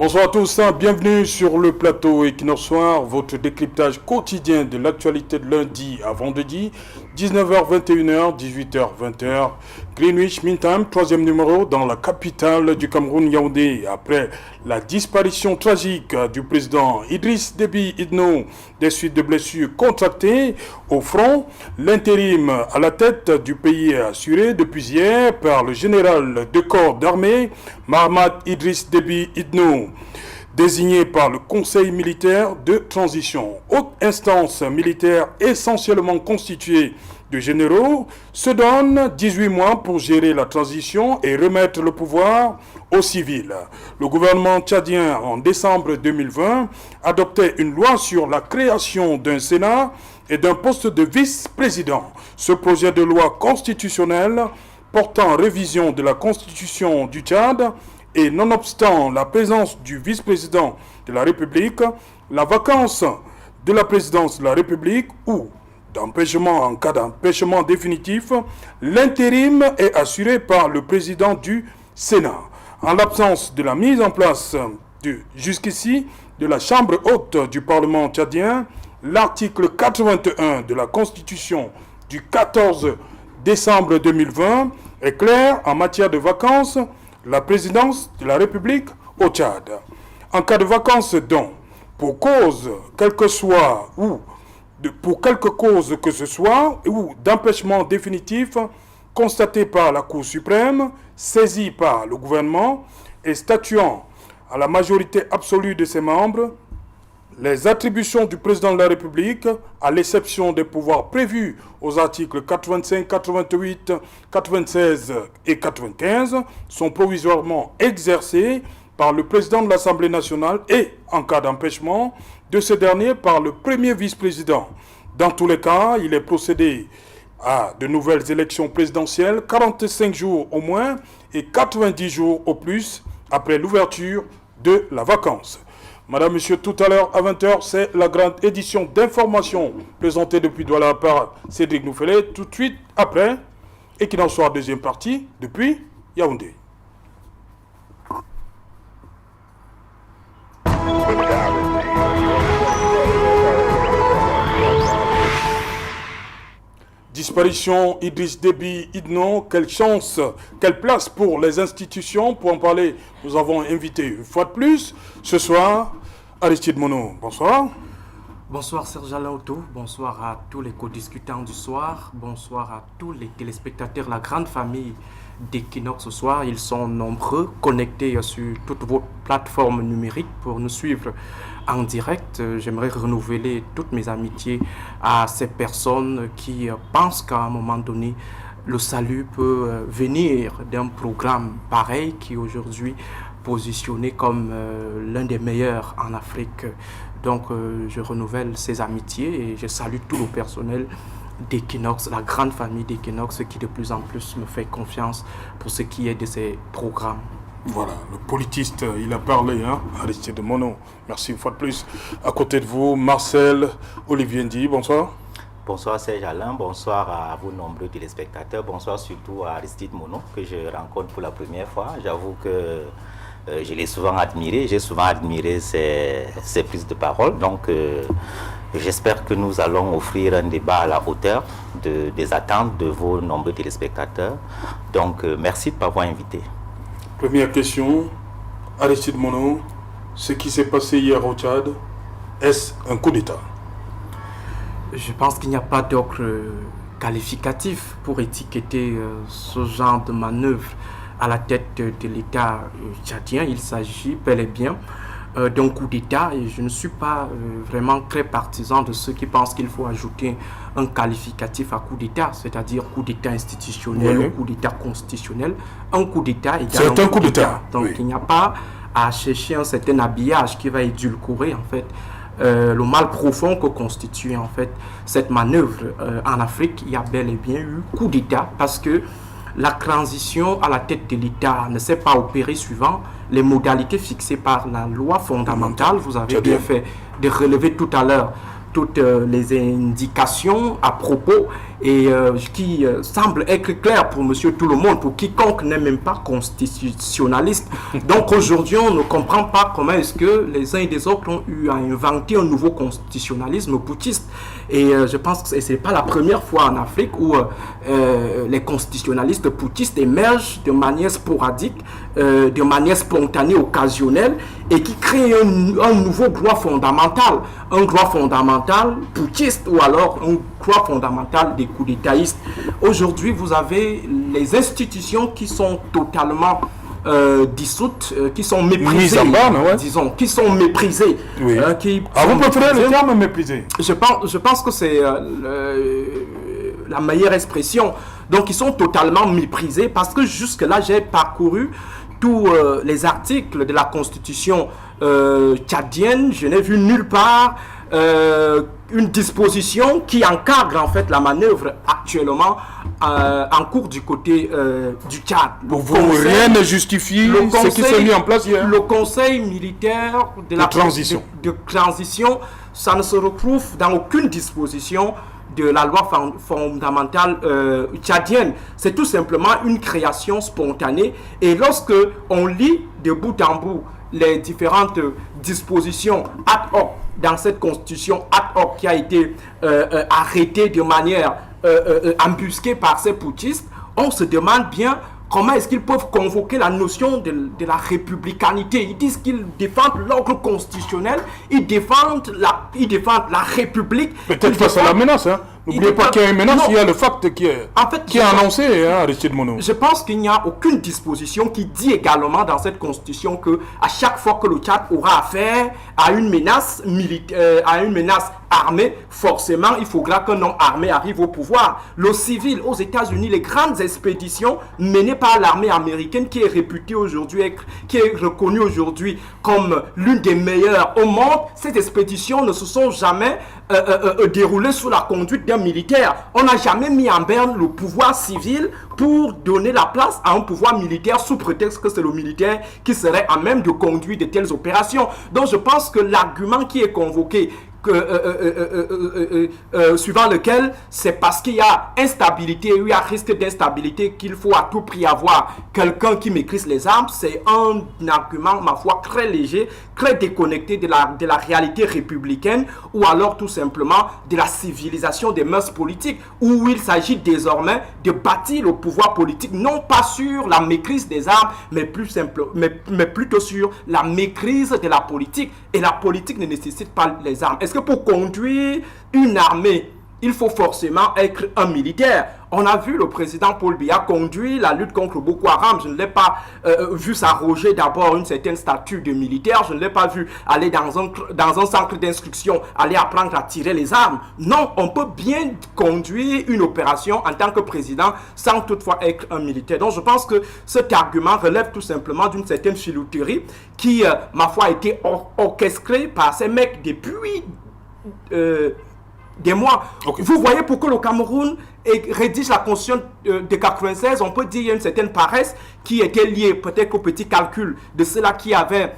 Bonsoir à tous, bienvenue sur le plateau Equinox Soir, votre décryptage quotidien de l'actualité de lundi à vendredi, 19h-21h, 18h-20h, Greenwich Mean Time, troisième numéro dans la capitale du Cameroun, Yaoundé. Après la disparition tragique du président Idriss Déby Itno des suites de blessures contractées au front, l'intérim à la tête du pays est assuré depuis hier par le général de corps d'armée Mahamat Idriss Déby Itno, désigné par le Conseil militaire de transition. Haute instance militaire essentiellement constituée de généraux se donne 18 mois pour gérer la transition et remettre le pouvoir aux civils. Le gouvernement tchadien, en décembre 2020, adoptait une loi sur la création d'un Sénat et d'un poste de vice-président. Ce projet de loi constitutionnelle portant révision de la constitution du Tchad et nonobstant la présence du vice-président de la République, la vacance de la présidence de la République ou d'empêchement en cas d'empêchement définitif, l'intérim est assuré par le président du Sénat. En l'absence de la mise en place jusqu'ici de la Chambre haute du Parlement tchadien, l'article 81 de la Constitution du 14 décembre 2020 est clair en matière de vacances la présidence de la République au Tchad. En cas de vacances donc, pour cause quelle que soit ou pour quelque cause que ce soit ou d'empêchement définitif constaté par la Cour suprême, saisi par le gouvernement et statuant à la majorité absolue de ses membres, les attributions du président de la République, à l'exception des pouvoirs prévus aux articles 85, 88, 96 et 95, sont provisoirement exercées par le président de l'Assemblée nationale et, en cas d'empêchement, de ce dernier par le premier vice-président. Dans tous les cas, il est procédé à de nouvelles élections présidentielles, 45 jours au moins et 90 jours au plus après l'ouverture de la vacance. Madame, Monsieur, tout à l'heure à 20h, c'est la grande édition d'information présentée depuis Douala par Cédric Nouffelet. Tout de suite après, et qu'il en soit deuxième partie, depuis Yaoundé. Disparition Idriss Déby Itno, quelle chance, quelle place pour les institutions. Pour en parler, nous avons invité une fois de plus ce soir Aristide Mono. Bonsoir. Bonsoir Serge Alaoto, bonsoir à tous les co-discutants du soir, bonsoir à tous les téléspectateurs, la grande famille d'Equinox ce soir. Ils sont nombreux, connectés sur toutes vos plateformes numériques pour nous suivre en direct. J'aimerais renouveler toutes mes amitiés à ces personnes qui pensent qu'à un moment donné, le salut peut venir d'un programme pareil qui aujourd'hui positionné comme l'un des meilleurs en Afrique. Donc je renouvelle ces amitiés et je salue tout le personnel d'Equinox, la grande famille d'Equinox qui de plus en plus me fait confiance pour ce qui est de ces programmes. Voilà, le politiste, il a parlé, Aristide Mono. Merci une fois de plus. À côté de vous, Marcel Olivier Ndi, bonsoir. Bonsoir Serge Alain, bonsoir à vous nombreux téléspectateurs, bonsoir surtout à Aristide Mono que je rencontre pour la première fois. J'avoue que je l'ai souvent admiré, j'ai souvent admiré ses prises de parole. Donc j'espère que nous allons offrir un débat à la hauteur des attentes de vos nombreux téléspectateurs. Donc merci de m'avoir invité. Première question, Aristide Mono, ce qui s'est passé hier au Tchad, est-ce un coup d'État? Je pense qu'il n'y a pas d'autre qualificatif pour étiqueter ce genre de manœuvre à la tête de l'État tchadien. Il s'agit bel et bien d'un coup d'État et je ne suis pas vraiment très partisan de ceux qui pensent qu'il faut ajouter un qualificatif à coup d'État, c'est-à-dire coup d'État institutionnel ou coup d'État constitutionnel. Un coup d'État égale un coup d'État. Donc il n'y a pas à chercher un certain habillage qui va édulcorer en fait le mal profond que constitue en fait cette manœuvre. En Afrique, il y a bel et bien eu coup d'État parce que la transition à la tête de l'État ne s'est pas opérée suivant les modalités fixées par la loi fondamentale. Vous avez bien fait de relever tout à l'heure toutes les indications à propos et qui semble être clair pour monsieur tout le monde, pour quiconque n'est même pas constitutionnaliste. Donc aujourd'hui, on ne comprend pas comment est-ce que les uns et les autres ont eu à inventer un nouveau constitutionnalisme putschiste. Et je pense que ce n'est pas la première fois en Afrique où les constitutionnalistes putschistes émergent de manière sporadique, de manière spontanée, occasionnelle, et qui créent un nouveau droit fondamental putschiste, ou alors un droit fondamental des coups d'étatistes. Aujourd'hui, vous avez les institutions qui sont totalement dissoutes, qui sont méprisées, disons, qui sont méprisées. Oui. Vous préférez le terme méprisé? Je pense que c'est la meilleure expression. Donc, ils sont totalement méprisés parce que jusque-là, j'ai parcouru tous les articles de la Constitution tchadienne. Je n'ai vu nulle part une disposition qui encadre en fait la manœuvre actuellement en cours du côté du Tchad. Pour vous, rien ne justifie ce qui s'est mis en place hier. Le Conseil militaire de transition, ça ne se retrouve dans aucune disposition de la loi fondamentale tchadienne. C'est tout simplement une création spontanée. Et lorsque on lit de bout en bout les différentes dispositions ad hoc dans cette constitution ad hoc qui a été arrêtée de manière embusquée par ces putschistes, on se demande bien comment est-ce qu'ils peuvent convoquer la notion de la républicanité. Ils disent qu'ils défendent l'ordre constitutionnel, ils défendent la République. Peut-être face à la menace, hein. N'oubliez pas qu'il y a une menace, il y a le fait qui est annoncé, hein, Aristide Mono. Je pense qu'il n'y a aucune disposition qui dit également dans cette constitution que à chaque fois que le Tchad aura affaire à une menace armée, forcément, il faudra qu'un homme armé arrive au pouvoir. Le civil, aux États-Unis, les grandes expéditions menées par l'armée américaine, qui est réputée aujourd'hui, qui est reconnue aujourd'hui comme l'une des meilleures au monde, ces expéditions ne se sont jamais déroulées sous la conduite d'un militaire. On n'a jamais mis en berne le pouvoir civil pour donner la place à un pouvoir militaire sous prétexte que c'est le militaire qui serait à même de conduire de telles opérations. Donc je pense que l'argument qui est convoqué, suivant lequel c'est parce qu'il y a instabilité, il y a risque d'instabilité qu'il faut à tout prix avoir quelqu'un qui maîtrise les armes, c'est un argument, ma foi, très léger, très déconnecté de la réalité républicaine, ou alors tout simplement de la civilisation des mœurs politiques, où il s'agit désormais de bâtir le pouvoir politique non pas sur la maîtrise des armes, mais plutôt sur la maîtrise de la politique. Et la politique ne nécessite pas les armes. Est-ce que pour conduire une armée, il faut forcément être un militaire? On a vu le président Paul Biya conduire la lutte contre Boko Haram. Je ne l'ai pas vu s'arroger d'abord une certaine statue de militaire. Je ne l'ai pas vu aller dans un centre d'instruction, aller apprendre à tirer les armes. Non, on peut bien conduire une opération en tant que président sans toutefois être un militaire. Donc je pense que cet argument relève tout simplement d'une certaine filouterie qui, ma foi, a été orchestrée par ces mecs depuis des mois. Okay. Vous voyez, pour que le Cameroun rédige la constitution de 96, on peut dire qu'il y a une certaine paresse qui était liée peut-être au petit calcul de ceux-là qui avaient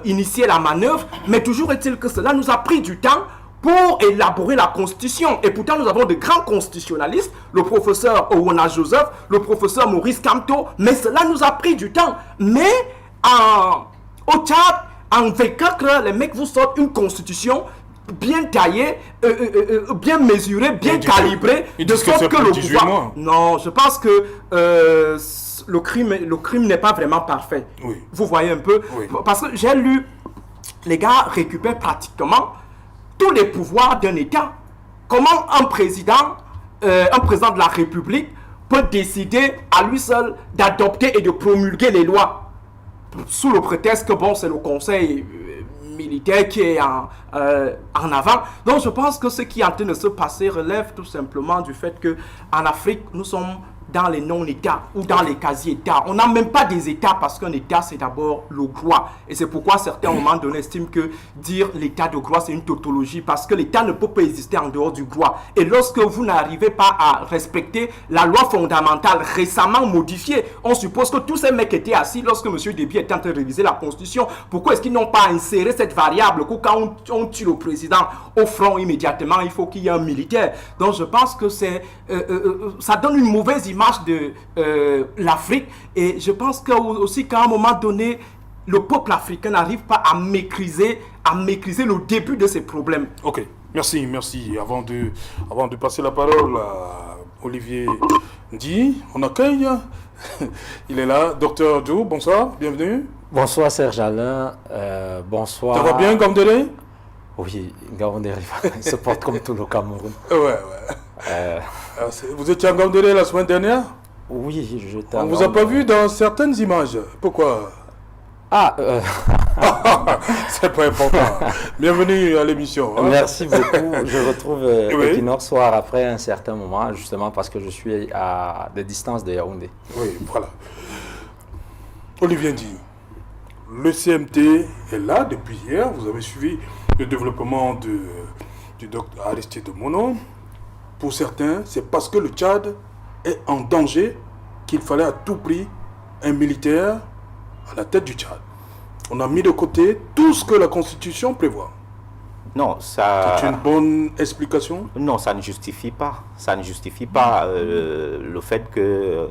initié la manœuvre, mais toujours est-il que cela nous a pris du temps pour élaborer la constitution. Et pourtant, nous avons de grands constitutionnalistes, le professeur Owona Joseph, le professeur Maurice Kamto, mais cela nous a pris du temps. Mais au Tchad, en 24 heures, les mecs vous sortent une constitution bien taillé, bien mesuré, bien calibré, de sorte que le pouvoir... Non, je pense que le crime n'est pas vraiment parfait. Oui. Vous voyez un peu. Oui. Parce que j'ai lu, les gars récupèrent pratiquement tous les pouvoirs d'un État. Comment un président de la République peut décider à lui seul d'adopter et de promulguer les lois sous le prétexte que bon, c'est le Conseil militaire qui est en avant. Donc je pense que ce qui est en train de se passer relève tout simplement du fait que en Afrique, nous sommes dans les non-États ou dans les quasi-États. On n'a même pas des États parce qu'un État, c'est d'abord le droit. Et c'est pourquoi certains, au moment donné, estiment que dire l'État de droit, c'est une tautologie parce que l'État ne peut pas exister en dehors du droit. Et lorsque vous n'arrivez pas à respecter la loi fondamentale récemment modifiée, on suppose que tous ces mecs étaient assis lorsque M. Déby était en train de réviser la Constitution. Pourquoi est-ce qu'ils n'ont pas inséré cette variable que quand on tue le président au front immédiatement, il faut qu'il y ait un militaire? Donc je pense que ça donne une mauvaise image de l'Afrique, et je pense que aussi qu'à un moment donné le peuple africain n'arrive pas à maîtriser le début de ces problèmes. Ok, merci. Avant de passer la parole à Olivier Ndi, on accueille, il est là, Dr Djou, bonsoir, bienvenue. Bonsoir Serge Alain, bonsoir. Ça va bien, Gamdele? Oui, Gamdele, il se porte comme tout le Cameroun. Ouais. Vous étiez à Gamdele la semaine dernière? Oui, j'étais. On ne vous a pas vu dans certaines images. Pourquoi? C'est pas important. Bienvenue à l'émission. Hein? Merci beaucoup. Je retrouve Equinox Soir après un certain moment, justement parce que je suis à des distances de Yaoundé. Oui, voilà. Olivier Ndi, le CMT est là depuis hier. Vous avez suivi le développement du docteur Aristide Mono. Pour certains, c'est parce que le Tchad est en danger qu'il fallait à tout prix un militaire à la tête du Tchad. On a mis de côté tout ce que la Constitution prévoit. Non, ça... C'est une bonne explication? Non, ça ne justifie pas. Ça ne justifie pas le fait que,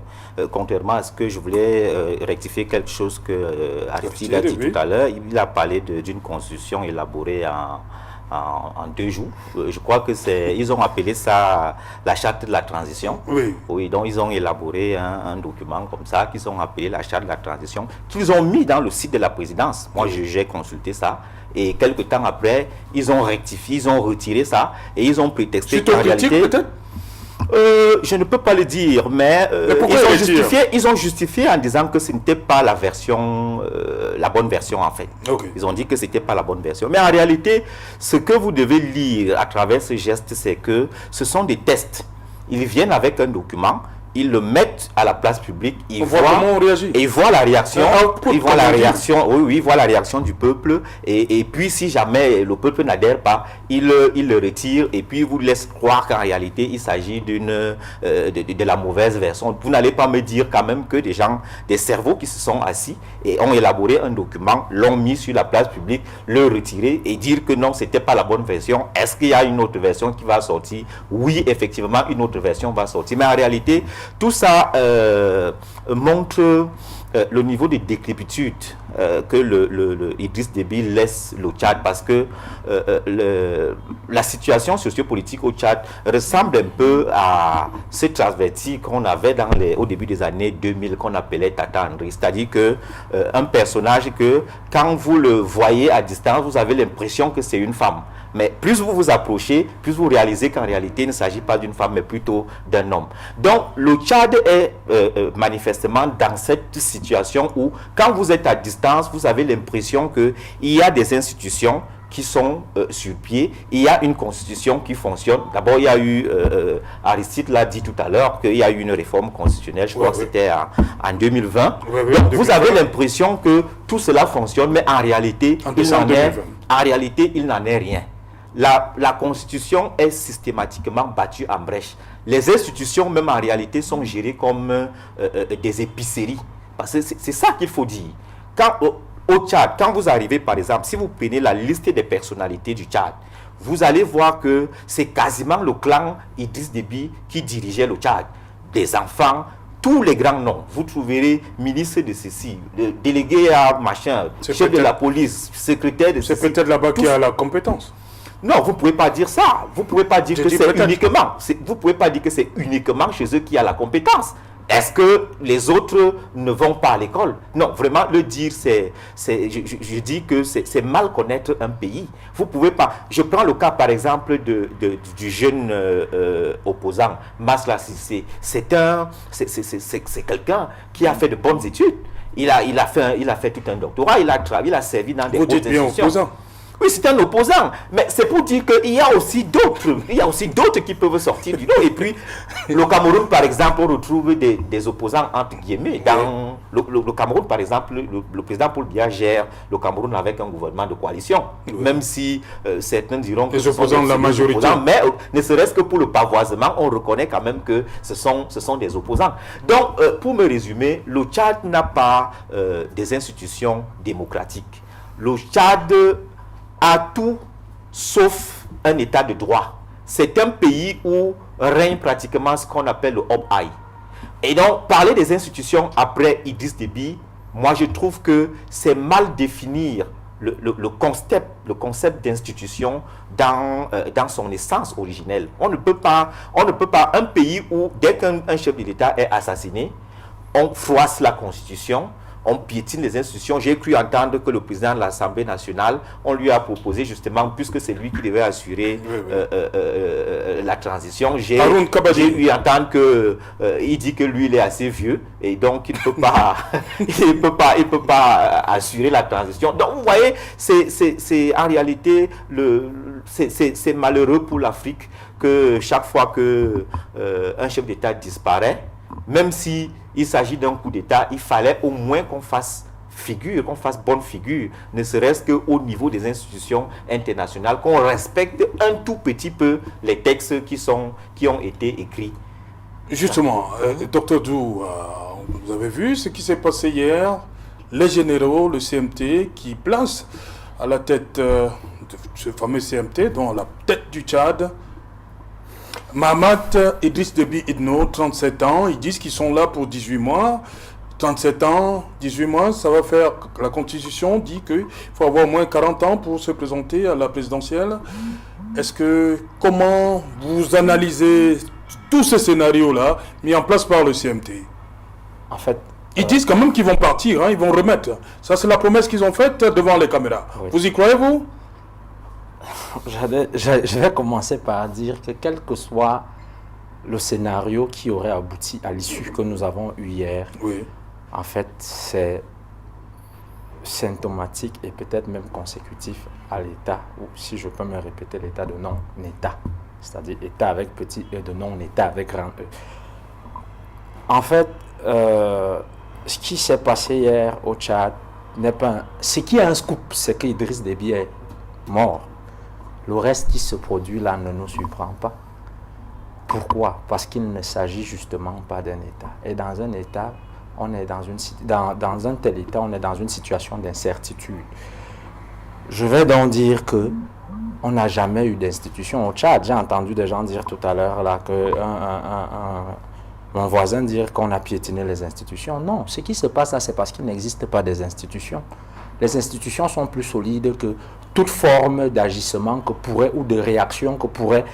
contrairement à ce que je voulais rectifier quelque chose que Aristide a dit tout à l'heure, il a parlé d'une constitution élaborée en 2 jours. Je crois que ils ont appelé ça la charte de la transition. Oui, donc ils ont élaboré un document comme ça qu'ils ont appelé la charte de la transition, qu'ils ont mis dans le site de la présidence. Moi, j'ai consulté ça. Et quelques temps après, ils ont rectifié, ils ont retiré ça et ils ont prétexté qu'en réalité... peut-être je ne peux pas le dire, mais ils ont justifié en disant que ce n'était pas la version, la bonne version en fait. Okay. Ils ont dit que ce n'était pas la bonne version. Mais en réalité, ce que vous devez lire à travers ce geste, c'est que ce sont des tests. Ils viennent avec un document, ils le mettent à la place publique, ils voient la réaction, ils voient la réaction du peuple, et puis si jamais le peuple n'adhère pas, ils le retirent et puis ils vous laissent croire qu'en réalité il s'agit de la mauvaise version. Vous n'allez pas me dire quand même que des cerveaux qui se sont assis et ont élaboré un document, l'ont mis sur la place publique, le retirer et dire que non, c'était pas la bonne version. Est-ce qu'il y a une autre version qui va sortir? Oui, effectivement, une autre version va sortir, mais en réalité tout ça montre le niveau de décrépitude que le Idriss Déby laisse le Tchad, parce que la situation sociopolitique au Tchad ressemble un peu à ce transverti qu'on avait au début des années 2000 qu'on appelait Tata André, c'est-à-dire que un personnage que quand vous le voyez à distance, vous avez l'impression que c'est une femme. Mais plus vous vous approchez, plus vous réalisez qu'en réalité, il ne s'agit pas d'une femme, mais plutôt d'un homme. Donc, le Tchad est manifestement dans cette situation où, quand vous êtes à distance, vous avez l'impression qu'il y a des institutions qui sont sur pied, il y a une constitution qui fonctionne. D'abord, il y a eu, Aristide l'a dit tout à l'heure, qu'il y a eu une réforme constitutionnelle, je crois que c'était en 2020. Donc, vous avez l'impression que tout cela fonctionne, mais en réalité, il n'en est rien. La Constitution est systématiquement battue en brèche. Les institutions, même en réalité, sont gérées comme des épiceries. Parce que c'est ça qu'il faut dire. Au Tchad, quand vous arrivez, par exemple, si vous prenez la liste des personnalités du Tchad, vous allez voir que c'est quasiment le clan Idriss Déby qui dirigeait le Tchad. Des enfants, tous les grands noms. Vous trouverez ministre de ceci, délégué à machin, chef de la police, secrétaire de ceci. C'est peut-être là-bas qui a la compétence. Non, vous ne pouvez pas dire ça. Vous ne pouvez pas dire que c'est uniquement. Vous pouvez pas dire que c'est uniquement chez eux qui a la compétence. Est-ce que les autres ne vont pas à l'école? Non, vraiment, le dire, je dis que c'est mal connaître un pays. Vous pouvez pas. Je prends le cas, par exemple, du jeune opposant, Masla Cissé. C'est quelqu'un qui a fait de bonnes études. Il a fait tout un doctorat, il a servi dans des hautes institutions. Oui, c'est un opposant. Mais c'est pour dire qu'il y a aussi d'autres. Il y a aussi d'autres qui peuvent sortir du lot. Et puis, le Cameroun, par exemple, on retrouve des opposants, entre guillemets. Dans le Cameroun, par exemple, le président Paul Biya gère le Cameroun avec un gouvernement de coalition. Oui. Même si certains diront que les opposants de la majorité. Opposants, mais ne serait-ce que pour le pavoisement, on reconnaît quand même que ce sont des opposants. Donc, pour me résumer, le Tchad n'a pas des institutions démocratiques. Le Tchad a tout sauf un état de droit. C'est un pays où règne pratiquement ce qu'on appelle le Ob-Aï. Et donc, parler des institutions après Idriss Déby, moi je trouve que c'est mal définir le concept d'institution dans son essence originelle. On ne peut pas, un pays où dès qu'un chef de l'État est assassiné, on froisse la Constitution, on piétine les institutions. J'ai cru entendre que le président de l'Assemblée nationale, on lui a proposé justement, puisque c'est lui qui devait assurer la transition, j'ai eu entendre qu'il dit que lui il est assez vieux et donc il ne peut pas il peut pas assurer la transition. Donc vous voyez, c'est en réalité c'est malheureux pour l'Afrique que chaque fois que un chef d'État disparaît, même si il s'agit d'un coup d'État, il fallait au moins qu'on fasse bonne figure, ne serait-ce qu'au niveau des institutions internationales, qu'on respecte un tout petit peu les textes qui ont été écrits. Justement, Dr Dou, vous avez vu ce qui s'est passé hier, les généraux, le CMT, qui place à la tête de ce fameux CMT, dont la tête du Tchad, Mahamat Idriss Déby Itno, 37 ans, ils disent qu'ils sont là pour 18 mois. 37 ans, 18 mois, ça va faire... La Constitution dit qu'il faut avoir au moins 40 ans pour se présenter à la présidentielle. Comment vous analysez tous ces scénarios-là mis en place par le CMT? En fait... Ils disent quand même qu'ils vont partir, ils vont remettre. Ça, c'est la promesse qu'ils ont faite devant les caméras. Oui. Vous y croyez, vous? Je vais commencer par dire que quel que soit le scénario qui aurait abouti à l'issue que nous avons eue hier, oui. En fait, c'est symptomatique et peut-être même consécutif à l'état, ou si je peux me répéter, l'état de non-état, c'est-à-dire état avec petit e de non-état avec grand E. En fait, ce qui s'est passé hier au Tchad n'est pas... Ce qui est un scoop, c'est qu'Idriss Déby est mort. Le reste qui se produit là ne nous surprend pas. Pourquoi? Parce qu'il ne s'agit justement pas d'un État. Et dans un État, on est dans un tel État, on est dans une situation d'incertitude. Je vais donc dire que on n'a jamais eu d'institution au Tchad. J'ai entendu des gens dire tout à l'heure là que mon voisin dire qu'on a piétiné les institutions. Non, ce qui se passe là, c'est parce qu'il n'existe pas des institutions. Les institutions sont plus solides que toute forme d'agissement que pourrait, ou de réaction que pourraient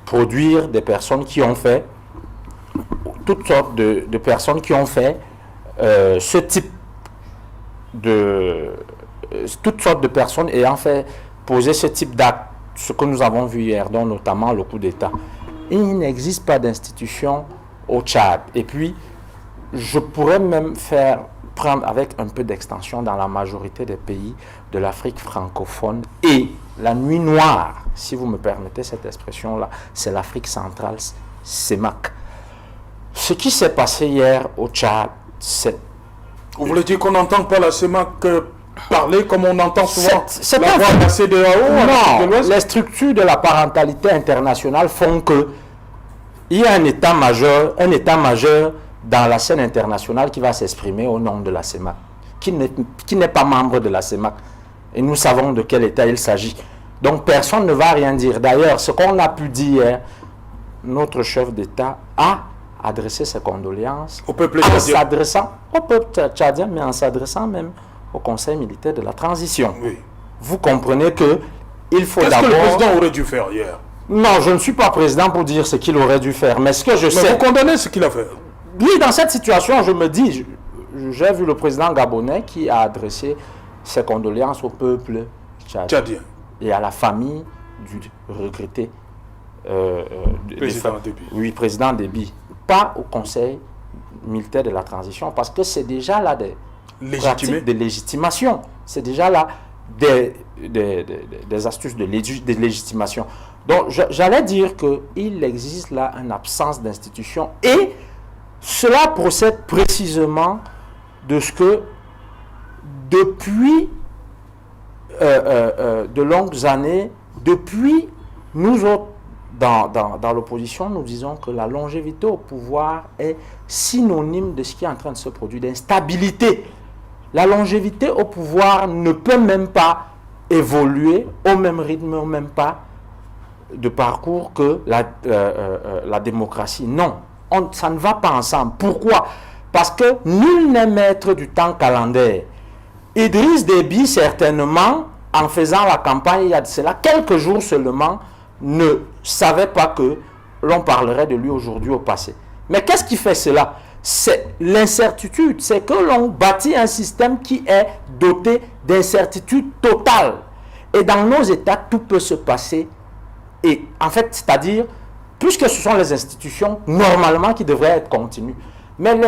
produire des personnes qui ont fait, toutes sortes de personnes qui ont fait ce type de... toutes sortes de personnes ayant fait poser ce type d'acte, ce que nous avons vu hier, dont notamment le coup d'État. Il n'existe pas d'institution au Tchad. Et puis, je pourrais même prendre avec un peu d'extension dans la majorité des pays de l'Afrique francophone et la nuit noire, si vous me permettez cette expression-là, c'est l'Afrique centrale, CEMAC. Ce qui s'est passé hier au Tchad, c'est... Vous voulez dire qu'on n'entend pas la CEMAC parler comme on entend souvent la voix de la CEDEAO? Non, les structures de la parentalité internationale font que il y a un état majeur dans la scène internationale qui va s'exprimer au nom de la CEMAC, qui n'est pas membre de la CEMAC. Et nous savons de quel état il s'agit. Donc personne ne va rien dire. D'ailleurs, ce qu'on a pu dire, notre chef d'État a adressé ses condoléances au peuple en s'adressant au peuple tchadien, mais en s'adressant même au Conseil militaire de la transition. Oui. Vous comprenez que il faut d'abord... Qu'est-ce que le président aurait dû faire hier? Non, je ne suis pas président pour dire ce qu'il aurait dû faire, mais ce que je sais... Mais vous condamnez ce qu'il a fait? Oui, dans cette situation, je me dis, j'ai vu le président gabonais qui a adressé ses condoléances au peuple tchadien et à la famille du regretté président Déby. Oui, président Déby. Pas au Conseil militaire de la transition, parce que c'est déjà là des pratiques de légitimation. C'est déjà là des astuces de légitimation. Donc, j'allais dire qu'il existe là une absence d'institution et cela procède précisément de ce que, depuis de longues années, depuis nous autres, dans l'opposition, nous disons que la longévité au pouvoir est synonyme de ce qui est en train de se produire, d'instabilité. La longévité au pouvoir ne peut même pas évoluer au même rythme, au même pas de parcours que la démocratie. Non, ça ne va pas ensemble. Pourquoi? Parce que nul n'est maître du temps calendaire. Idriss Déby, certainement, en faisant la campagne il y a de cela quelques jours seulement, ne savait pas que l'on parlerait de lui aujourd'hui au passé. Mais qu'est-ce qui fait cela? C'est l'incertitude. C'est que l'on bâtit un système qui est doté d'incertitude totale. Et dans nos États, tout peut se passer. Et en fait, c'est-à-dire, puisque ce sont les institutions, normalement, qui devraient être continues. Mais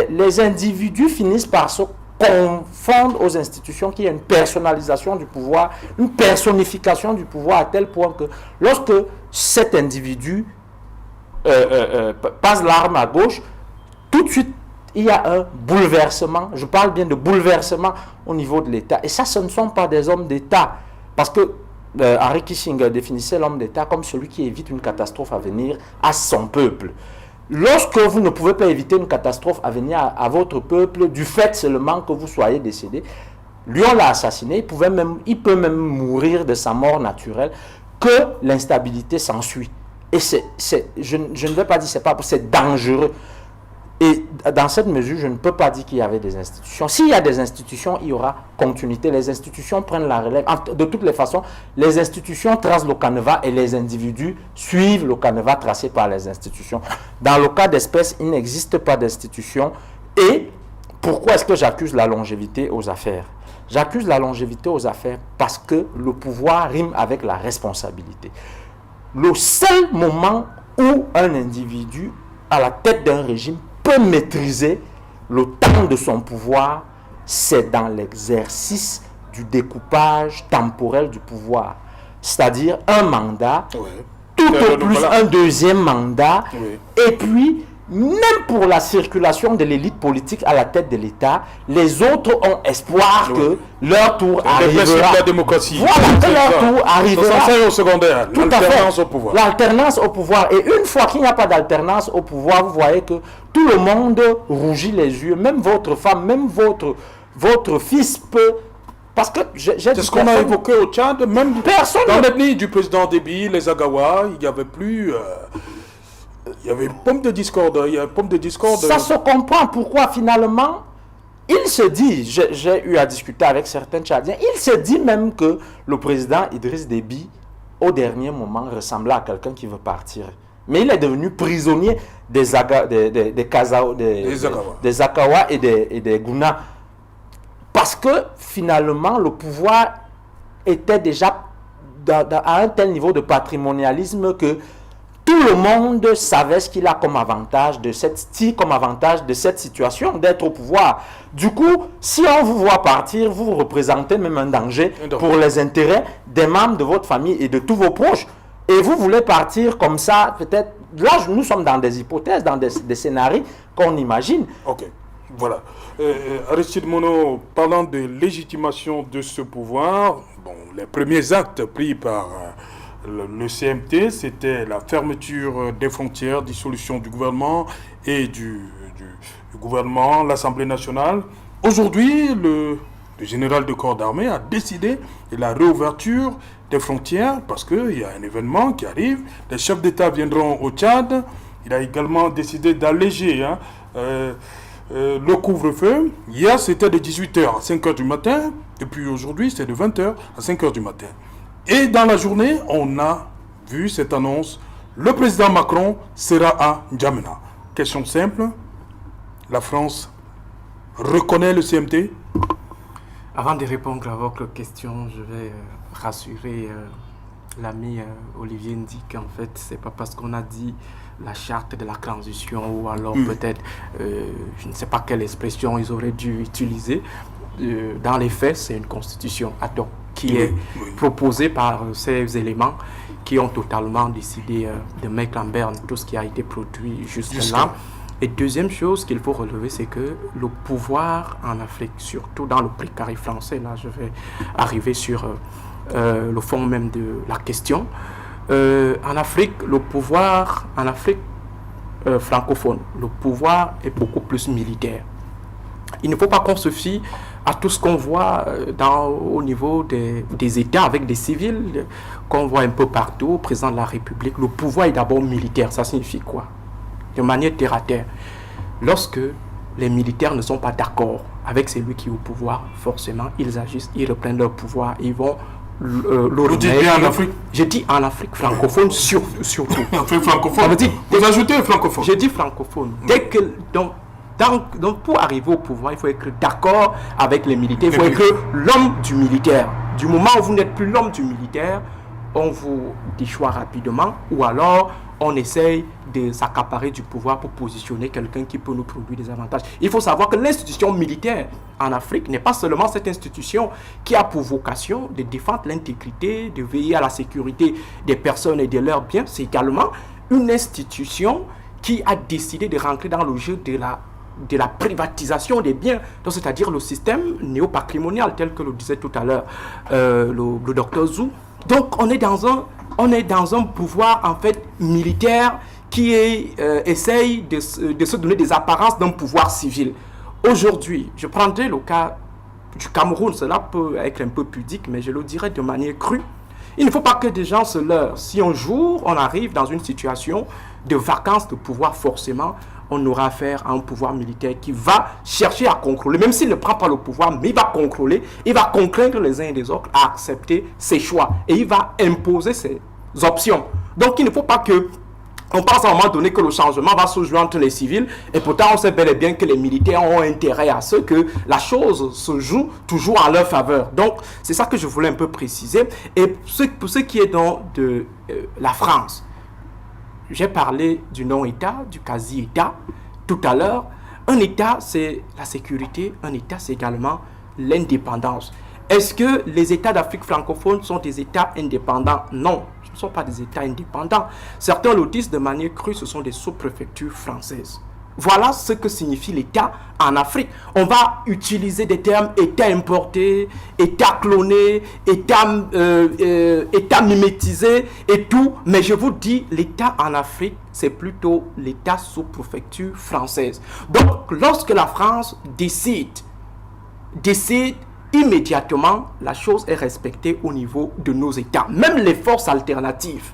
les individus finissent par se confondre aux institutions, qui est une personnalisation du pouvoir, une personnification du pouvoir à tel point que lorsque cet individu passe l'arme à gauche, tout de suite, il y a un bouleversement. Je parle bien de bouleversement au niveau de l'État. Et ça, ce ne sont pas des hommes d'État. Parce que Henry Kissinger définissait l'homme d'État comme celui qui évite une catastrophe à venir à son peuple. Lorsque vous ne pouvez pas éviter une catastrophe à venir à votre peuple, du fait seulement que vous soyez décédé, lui on l'a assassiné, il peut même mourir de sa mort naturelle, que l'instabilité s'ensuit. Et je ne vais pas dire c'est dangereux. Et dans cette mesure, je ne peux pas dire qu'il y avait des institutions. S'il y a des institutions, il y aura continuité. Les institutions prennent la relève. De toutes les façons, les institutions tracent le canevas et les individus suivent le canevas tracé par les institutions. Dans le cas d'espèce, il n'existe pas d'institution. Et pourquoi est-ce que j'accuse la longévité aux affaires? J'accuse la longévité aux affaires parce que le pouvoir rime avec la responsabilité. Le seul moment où un individu à la tête d'un régime peut maîtriser le temps de son pouvoir, c'est dans l'exercice du découpage temporel du pouvoir. C'est-à-dire un mandat, tout au plus un deuxième mandat, et puis, même pour la circulation de l'élite politique à la tête de l'État, les autres ont espoir que leur tour arrivera. La démocratie. Voilà, que leur tour arrivera. Ça au secondaire, l'alternance au pouvoir. L'alternance au pouvoir. Et une fois qu'il n'y a pas d'alternance au pouvoir, vous voyez que tout le monde rougit les yeux. Même votre femme, même votre fils peut... Parce que c'est ce qu'on a évoqué au Tchad, même personne dans l'ethnie du président Déby, les Agawa, il n'y avait plus... il y avait une pomme de discorde. Ça se comprend pourquoi finalement, il se dit, j'ai eu à discuter avec certains Tchadiens, il se dit même que le président Idriss Déby, au dernier moment, ressemblait à quelqu'un qui veut partir. Mais il est devenu prisonnier des Akawa et des Gouna. Parce que finalement, le pouvoir était déjà à un tel niveau de patrimonialisme que tout le monde savait ce qu'il a comme avantage de cette situation d'être au pouvoir. Du coup, si on vous voit partir, vous représentez même un danger pour les intérêts des membres de votre famille et de tous vos proches. Et vous voulez partir comme ça, peut-être... Là, nous sommes dans des hypothèses, dans des scénarios qu'on imagine. Ok, voilà. Aristide Mono, parlant de légitimation de ce pouvoir, les premiers actes pris par... le CMT, c'était la fermeture des frontières, dissolution du gouvernement et du gouvernement, l'Assemblée nationale. Aujourd'hui, le général de corps d'armée a décidé de la réouverture des frontières parce qu'il y a un événement qui arrive. Les chefs d'État viendront au Tchad. Il a également décidé d'alléger le couvre-feu. Hier, c'était de 18h à 5h du matin. Depuis aujourd'hui, c'est de 20h à 5h du matin. Et dans la journée, on a vu cette annonce. Le président Macron sera à N'Djamena. Question simple. La France reconnaît le CMT? Avant de répondre à votre question, je vais rassurer l'ami Olivier Ndi qu'en fait, c'est pas parce qu'on a dit la charte de la transition ou alors peut-être, je ne sais pas quelle expression ils auraient dû utiliser. dans les faits, c'est une constitution ad hoc qui est proposée par ces éléments qui ont totalement décidé de mettre en berne tout ce qui a été produit jusque-là. Et deuxième chose qu'il faut relever, c'est que le pouvoir en Afrique, surtout dans le précaré français, là je vais arriver sur le fond même de la question, en Afrique, le pouvoir en Afrique francophone, le pouvoir est beaucoup plus militaire. Il ne faut pas qu'on se fie à tout ce qu'on voit au niveau des États avec des civils, qu'on voit un peu partout, au président de la République. Le pouvoir est d'abord militaire. Ça signifie quoi? De manière terre à terre. Lorsque les militaires ne sont pas d'accord avec celui qui est au pouvoir, forcément, ils agissent, ils reprennent leur pouvoir, ils vont Vous dites bien en Afrique? J'ai dit en Afrique francophone surtout. En Afrique francophone. Vous ajoutez francophone? J'ai dit francophone. Dès que... Donc, pour arriver au pouvoir, il faut être d'accord avec les militaires. Il faut être l'homme du militaire. Du moment où vous n'êtes plus l'homme du militaire, on vous déchoit rapidement ou alors on essaye de s'accaparer du pouvoir pour positionner quelqu'un qui peut nous produire des avantages. Il faut savoir que l'institution militaire en Afrique n'est pas seulement cette institution qui a pour vocation de défendre l'intégrité, de veiller à la sécurité des personnes et de leurs biens. C'est également une institution qui a décidé de rentrer dans le jeu de la privatisation des biens, c'est-à-dire le système néo-patrimonial, tel que le disait tout à l'heure le docteur Zou. Donc on est dans un pouvoir en fait militaire qui essaye de se donner des apparences d'un pouvoir civil. Aujourd'hui, je prendrai le cas du Cameroun, cela peut être un peu pudique, mais je le dirais de manière crue. Il ne faut pas que des gens se leurrent. Si un jour on arrive dans une situation de vacance de pouvoir, forcément, on aura affaire à un pouvoir militaire qui va chercher à contrôler, même s'il ne prend pas le pouvoir, mais il va contrôler, il va contraindre les uns et les autres à accepter ses choix et il va imposer ses options. Donc il ne faut pas que on pense à un moment donné que le changement va se jouer entre les civils et pourtant on sait bel et bien que les militaires ont intérêt à ce que la chose se joue toujours en leur faveur. Donc c'est ça que je voulais un peu préciser. Et pour ce qui est de la France, j'ai parlé du non-État, du quasi-État tout à l'heure. Un État, c'est la sécurité. Un État, c'est également l'indépendance. Est-ce que les États d'Afrique francophone sont des États indépendants? Non, ce ne sont pas des États indépendants. Certains le disent de manière crue, ce sont des sous-préfectures françaises. Voilà ce que signifie l'État en Afrique. On va utiliser des termes État importé, État cloné, État mimétisé et tout. Mais je vous dis, l'État en Afrique, c'est plutôt l'État sous préfecture française. Donc, lorsque la France décide, immédiatement, la chose est respectée au niveau de nos États. Même les forces alternatives.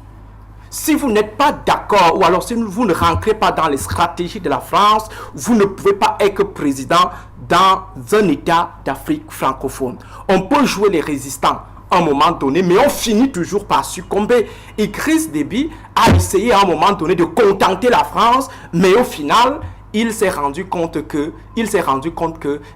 Si vous n'êtes pas d'accord ou alors si vous ne rentrez pas dans les stratégies de la France, vous ne pouvez pas être président dans un État d'Afrique francophone. On peut jouer les résistants à un moment donné, mais on finit toujours par succomber. Et Idriss Déby a essayé à un moment donné de contenter la France, mais au final, il s'est rendu compte que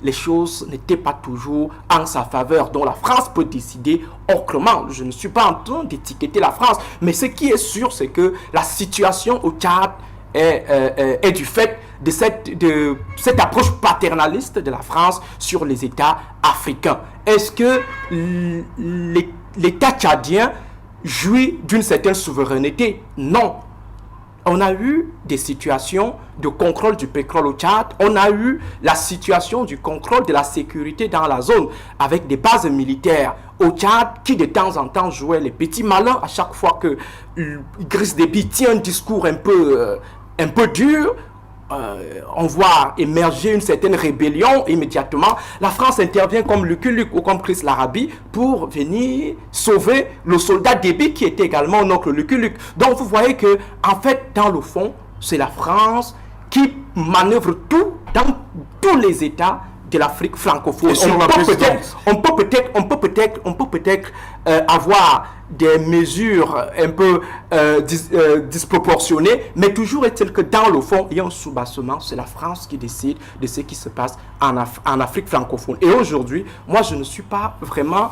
les choses n'étaient pas toujours en sa faveur. Donc la France peut décider autrement. Je ne suis pas en train d'étiqueter la France, mais ce qui est sûr, c'est que la situation au Tchad est du fait de cette approche paternaliste de la France sur les États africains. Est-ce que l'État tchadien jouit d'une certaine souveraineté? Non. On a eu des situations de contrôle du pétrole au Tchad. On a eu la situation du contrôle de la sécurité dans la zone avec des bases militaires au Tchad qui de temps en temps jouaient les petits malins à chaque fois que Idriss Déby tient un discours un peu dur. On voit émerger une certaine rébellion. Immédiatement, la France intervient comme Lucky Luke ou comme Chris Larabi pour venir sauver le soldat Déby qui était également notre Lucky Luke. Donc vous voyez que en fait, dans le fond, c'est la France qui manœuvre tout dans tous les États de l'Afrique francophone. On peut peut-être avoir des mesures un peu disproportionnées, mais toujours est-il que dans le fond, il y a un soubassement. C'est la France qui décide de ce qui se passe en Afrique francophone. Et aujourd'hui, moi, je ne suis pas vraiment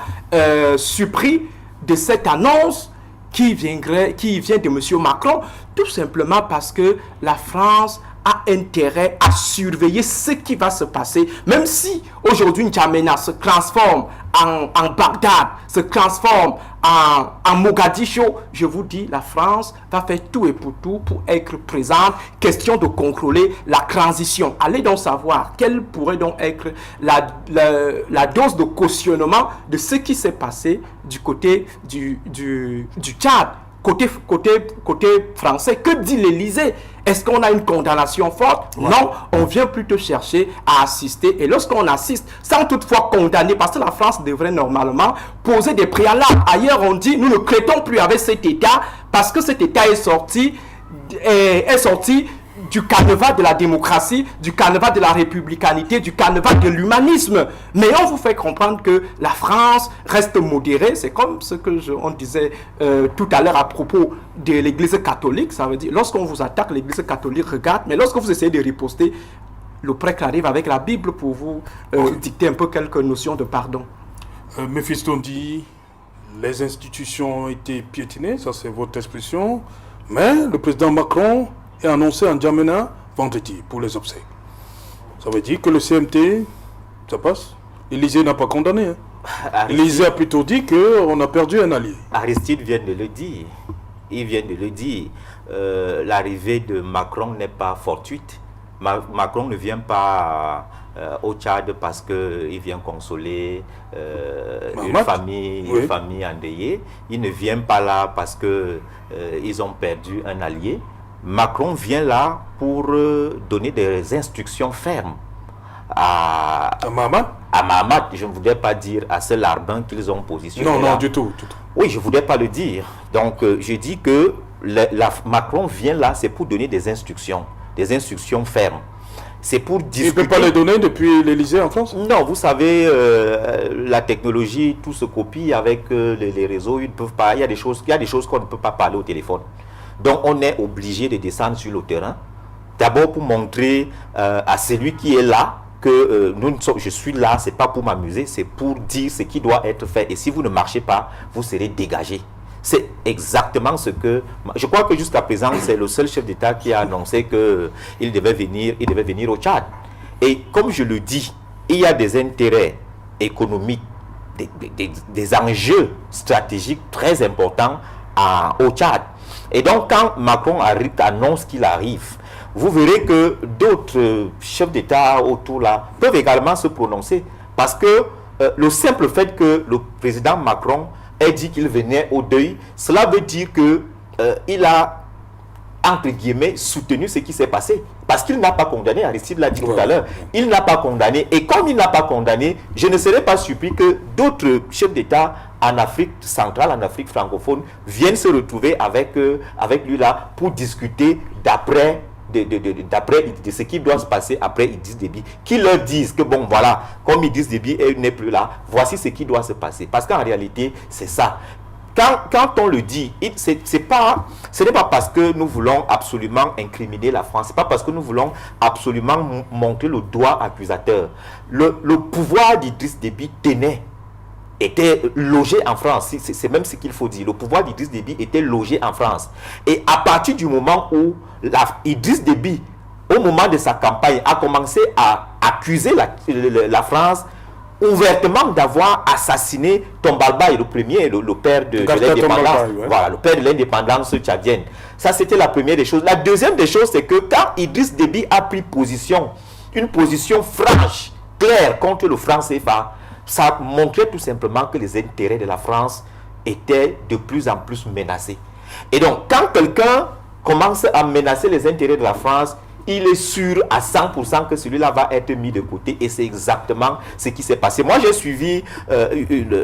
surpris de cette annonce qui vient de M. Macron, tout simplement parce que la France a intérêt à surveiller ce qui va se passer, même si aujourd'hui N'Djamena se transforme en Bagdad, se transforme en Mogadiscio. Je vous dis, la France va faire tout et pour tout pour être présente. Question de contrôler la transition. Allez donc savoir quelle pourrait donc être la dose de cautionnement de ce qui s'est passé du côté du Tchad. Côté français, que dit l'Élysée? Est-ce qu'on a une condamnation forte? Ouais. Non, on vient plutôt chercher à assister. Et lorsqu'on assiste, sans toutefois condamner, parce que la France devrait normalement poser des préalables. Ailleurs, on dit, nous ne traitons plus avec cet État parce que cet État est sorti du canevas de la démocratie, du canevas de la républicanité, du canevas de l'humanisme. Mais on vous fait comprendre que la France reste modérée. C'est comme ce que on disait tout à l'heure à propos de l'Église catholique. Ça veut dire, lorsqu'on vous attaque, l'Église catholique regarde. Mais lorsque vous essayez de riposter, le prêtre arrive avec la Bible pour vous dicter un peu quelques notions de pardon. Méphiston dit, les institutions ont été piétinées, ça c'est votre expression. Mais le président Macron est annoncé en N'Djamena vendredi pour les obsèques. Ça veut dire que le CMT, ça passe. L'Élysée n'a pas condamné. L'Élysée a plutôt dit qu'on a perdu un allié. Aristide vient de le dire. Il vient de le dire. L'arrivée de Macron n'est pas fortuite. Macron ne vient pas au Tchad parce qu'il vient consoler une famille endeuillée. Il ne vient pas là parce qu'ils ont perdu un allié. Macron vient là pour donner des instructions fermes à Mahamat. Je ne voudrais pas dire à ce larbin qu'ils ont positionné. Non, du tout. Oui, je ne voudrais pas le dire. Donc, je dis que Macron vient là, c'est pour donner des instructions fermes. C'est pour discuter. Il ne peut pas les donner depuis l'Élysée en France? Non, vous savez, la technologie, tout se copie avec les réseaux. Ils ne peuvent pas. Il y a des choses qu'on ne peut pas parler au téléphone. Donc, on est obligé de descendre sur le terrain, d'abord pour montrer à celui qui est là que je suis là, ce n'est pas pour m'amuser, c'est pour dire ce qui doit être fait. Et si vous ne marchez pas, vous serez dégagé. C'est exactement ce que... Je crois que jusqu'à présent, c'est le seul chef d'État qui a annoncé qu'il devait venir au Tchad. Et comme je le dis, il y a des intérêts économiques, des enjeux stratégiques très importants au Tchad. Et donc, quand Macron annonce qu'il arrive, vous verrez que d'autres chefs d'État autour là peuvent également se prononcer. Parce que le simple fait que le président Macron ait dit qu'il venait au deuil, cela veut dire qu'il a, entre guillemets, soutenu ce qui s'est passé. Parce qu'il n'a pas condamné, Aristide l'a dit tout à l'heure, il n'a pas condamné. Et comme il n'a pas condamné, je ne serais pas surpris que d'autres chefs d'État en Afrique centrale, en Afrique francophone, viennent se retrouver avec lui là pour discuter d'après de ce qui doit se passer après Idriss Déby, qui leur disent que bon voilà, comme Idriss Déby n'est plus là, voici ce qui doit se passer. Parce qu'en réalité, c'est ça. Quand on le dit, ce n'est pas parce que nous voulons absolument incriminer la France, ce n'est pas parce que nous voulons absolument montrer le doigt accusateur. Le pouvoir d'Idriss Déby était logé en France, c'est même ce qu'il faut dire. Le pouvoir d'Idriss Déby était logé en France. Et à partir du moment où Idriss Déby, au moment de sa campagne, a commencé à accuser la France ouvertement d'avoir assassiné Tombalba, le premier, le père de l'indépendance, voilà, le père de l'indépendance tchadienne. Ça, c'était la première des choses. La deuxième des choses, c'est que quand Idriss Déby a pris position, une position franche, claire contre le franc CFA, ça montrait tout simplement que les intérêts de la France étaient de plus en plus menacés. Et donc, quand quelqu'un commence à menacer les intérêts de la France, il est sûr à 100% que celui-là va être mis de côté. Et c'est exactement ce qui s'est passé. Moi, j'ai suivi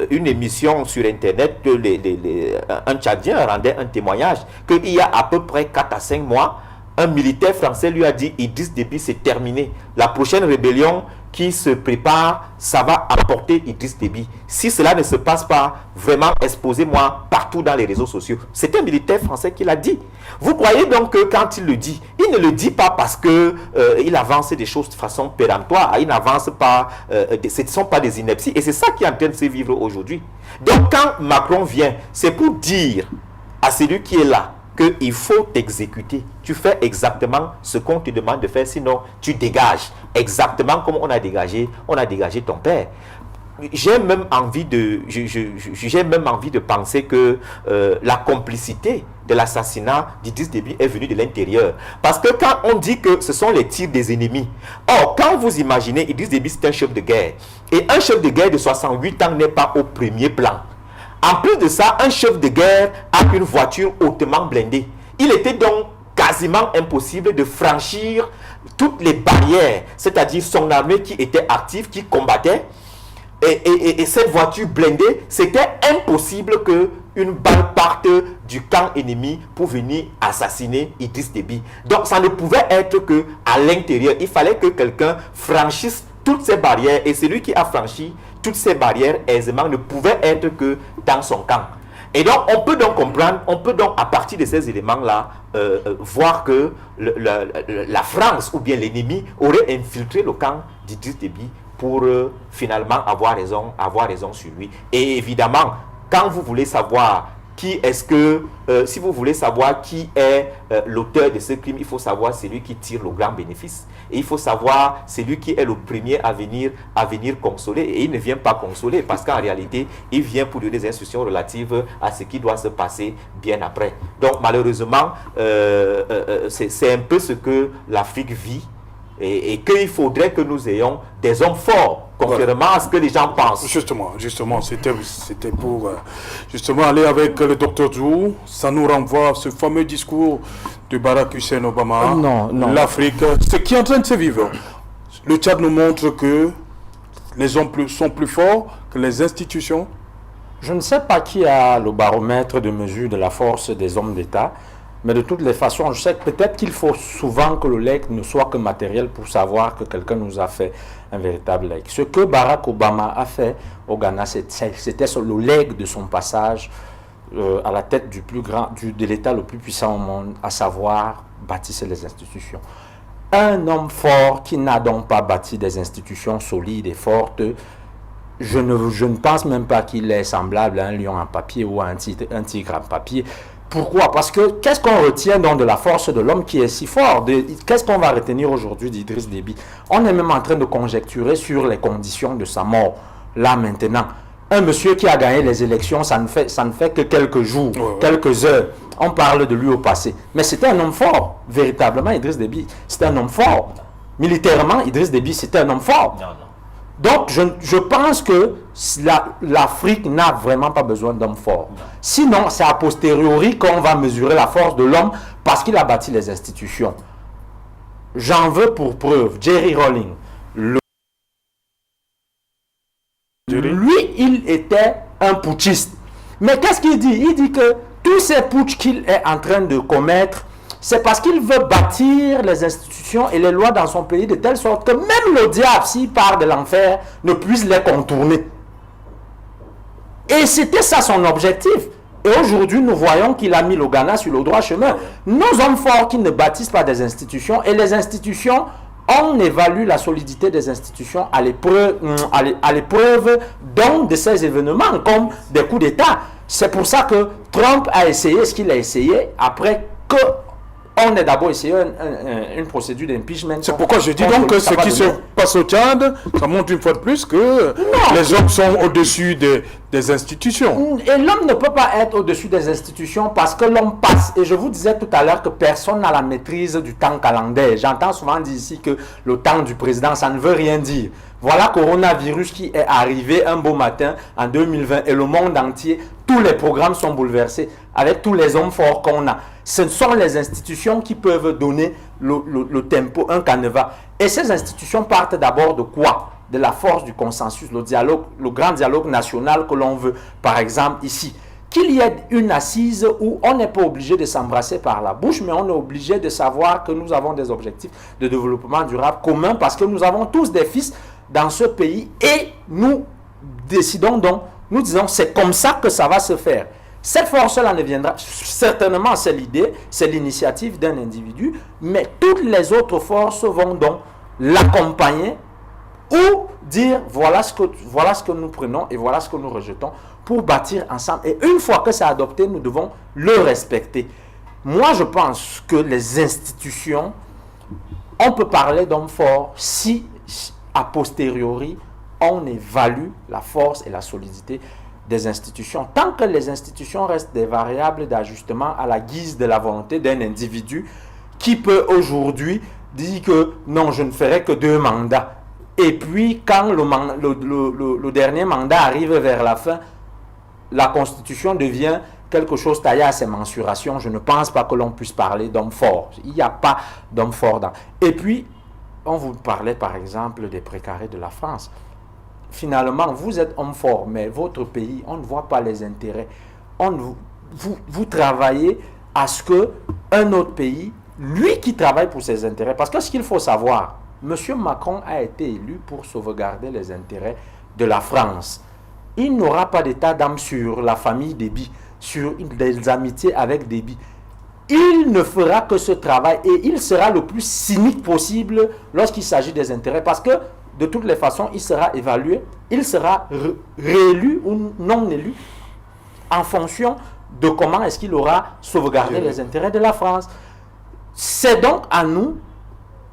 une émission sur Internet que un Tchadien rendait un témoignage qu'il y a à peu près 4 à 5 mois, un militaire français lui a dit « Idriss Déby, c'est terminé. La prochaine rébellion qui se prépare, ça va emporter Idriss Déby. Si cela ne se passe pas, vraiment exposez-moi partout dans les réseaux sociaux. » C'est un militaire français qui l'a dit. Vous croyez donc que quand il le dit, il ne le dit pas parce qu'il avance des choses de façon péremptoire, il n'avance pas, ce ne sont pas des inepties. Et c'est ça qui est en train de se vivre aujourd'hui. Donc quand Macron vient, c'est pour dire à celui qui est là, qu'il faut t'exécuter. Tu fais exactement ce qu'on te demande de faire, sinon tu dégages. Exactement comme on a dégagé ton père. J'ai même envie de penser que la complicité de l'assassinat d'Idriss Déby est venue de l'intérieur. Parce que quand on dit que ce sont les tirs des ennemis, or, quand vous imaginez, Idriss Déby, c'est un chef de guerre. Et un chef de guerre de 68 ans n'est pas au premier plan. En plus de ça, un chef de guerre a une voiture hautement blindée. Il était donc quasiment impossible de franchir toutes les barrières, c'est-à-dire son armée qui était active, qui combattait. Et cette voiture blindée, c'était impossible qu'une balle parte du camp ennemi pour venir assassiner Idriss Déby. Donc ça ne pouvait être qu'à l'intérieur. Il fallait que quelqu'un franchisse toutes ces barrières. Et celui qui a franchi toutes ces barrières aisément ne pouvait être que dans son camp. Et donc on peut donc comprendre, on peut donc à partir de ces éléments-là voir que la France ou bien l'ennemi aurait infiltré le camp d'Idriss Déby pour finalement avoir raison sur lui. Et évidemment, quand vous voulez savoir si vous voulez savoir qui est l'auteur de ce crime, il faut savoir celui qui tire le grand bénéfice. Et il faut savoir celui qui est le premier à venir consoler. Et il ne vient pas consoler parce qu'en réalité, il vient pour donner des instructions relatives à ce qui doit se passer bien après. Donc malheureusement, c'est un peu ce que l'Afrique vit. Et qu'il faudrait que nous ayons des hommes forts, contrairement à ce que les gens pensent. Justement, c'était pour justement aller avec le Dr Zhou. Ça nous renvoie à ce fameux discours de Barack Hussein Obama. Non. L'Afrique, ce qui est en train de se vivre. Le Tchad nous montre que les hommes sont plus forts que les institutions. Je ne sais pas qui a le baromètre de mesure de la force des hommes d'État. Mais de toutes les façons, je sais que peut-être qu'il faut souvent que le legs ne soit que matériel pour savoir que quelqu'un nous a fait un véritable legs. Ce que Barack Obama a fait au Ghana, c'était le legs de son passage à la tête de l'État le plus puissant au monde, à savoir bâtir les institutions. Un homme fort qui n'a donc pas bâti des institutions solides et fortes, je ne pense même pas qu'il est semblable à un lion en papier ou à un tigre en papier. Pourquoi? Parce que qu'est-ce qu'on retient donc de la force de l'homme qui est si fort? Qu'est-ce qu'on va retenir aujourd'hui d'Idriss Déby? On est même en train de conjecturer sur les conditions de sa mort. Là maintenant, un monsieur qui a gagné les élections, ça ne fait que quelques jours, quelques heures. On parle de lui au passé. Mais c'était un homme fort, véritablement, Idriss Déby. C'était un homme fort. Militairement, Idriss Déby, c'était un homme fort. Non. Donc, je pense que l'Afrique n'a vraiment pas besoin d'hommes forts. Sinon, c'est a posteriori qu'on va mesurer la force de l'homme parce qu'il a bâti les institutions. J'en veux pour preuve Jerry Rawlings. Lui, il était un putschiste. Mais qu'est-ce qu'il dit? Il dit que tous ces putschs qu'il est en train de commettre, c'est parce qu'il veut bâtir les institutions et les lois dans son pays de telle sorte que même le diable, s'il part de l'enfer, ne puisse les contourner. Et c'était ça son objectif. Et aujourd'hui, nous voyons qu'il a mis le Ghana sur le droit chemin. Nos hommes forts qui ne bâtissent pas des institutions, et les institutions, on évalue la solidité des institutions à l'épreuve donc de ces événements, comme des coups d'État. C'est pour ça que Trump a essayé ce qu'il a essayé après que on a d'abord essayé une procédure d'impeachment. C'est pourquoi je dis donc que ce qui se passe au Tchad, ça montre une fois de plus que les hommes sont au-dessus des institutions. Et l'homme ne peut pas être au-dessus des institutions parce que l'homme passe. Et je vous disais tout à l'heure que personne n'a la maîtrise du temps calendaire. J'entends souvent dire ici que le temps du président, ça ne veut rien dire. Voilà coronavirus qui est arrivé un beau matin en 2020 et le monde entier, tous les programmes sont bouleversés avec tous les hommes forts qu'on a. Ce sont les institutions qui peuvent donner le tempo, un canevas. Et ces institutions partent d'abord de quoi? De la force du consensus, le dialogue, le grand dialogue national que l'on veut. Par exemple ici, qu'il y ait une assise où on n'est pas obligé de s'embrasser par la bouche, mais on est obligé de savoir que nous avons des objectifs de développement durable communs parce que nous avons tous des fils dans ce pays et nous décidons donc, nous disons c'est comme ça que ça va se faire. Cette force-là ne viendra, certainement c'est l'idée, c'est l'initiative d'un individu, mais toutes les autres forces vont donc l'accompagner ou dire voilà ce que nous prenons et voilà ce que nous rejetons pour bâtir ensemble. Et une fois que c'est adopté, nous devons le respecter. Moi, je pense que les institutions, on peut parler d'hommes forts si, a posteriori, on évalue la force et la solidité des institutions. Tant que les institutions restent des variables d'ajustement à la guise de la volonté d'un individu qui peut aujourd'hui dire que non, je ne ferai que 2 mandats. Et puis, quand le dernier mandat arrive vers la fin, la Constitution devient quelque chose taillé à ses mensurations. Je ne pense pas que l'on puisse parler d'homme fort. Il n'y a pas d'homme fort dans. Et puis, on vous parlait par exemple des précarés de la France. Finalement, vous êtes homme fort, mais votre pays, on ne voit pas les intérêts. Vous travaillez à ce qu'un autre pays, lui qui travaille pour ses intérêts, parce que ce qu'il faut savoir, M. Macron a été élu pour sauvegarder les intérêts de la France. Il n'aura pas d'état d'âme sur la famille Déby, sur des amitiés avec Déby. Il ne fera que ce travail et il sera le plus cynique possible lorsqu'il s'agit des intérêts, parce que de toutes les façons, il sera évalué, il sera réélu ou non élu en fonction de comment est-ce qu'il aura sauvegardé les intérêts de la France. C'est donc à nous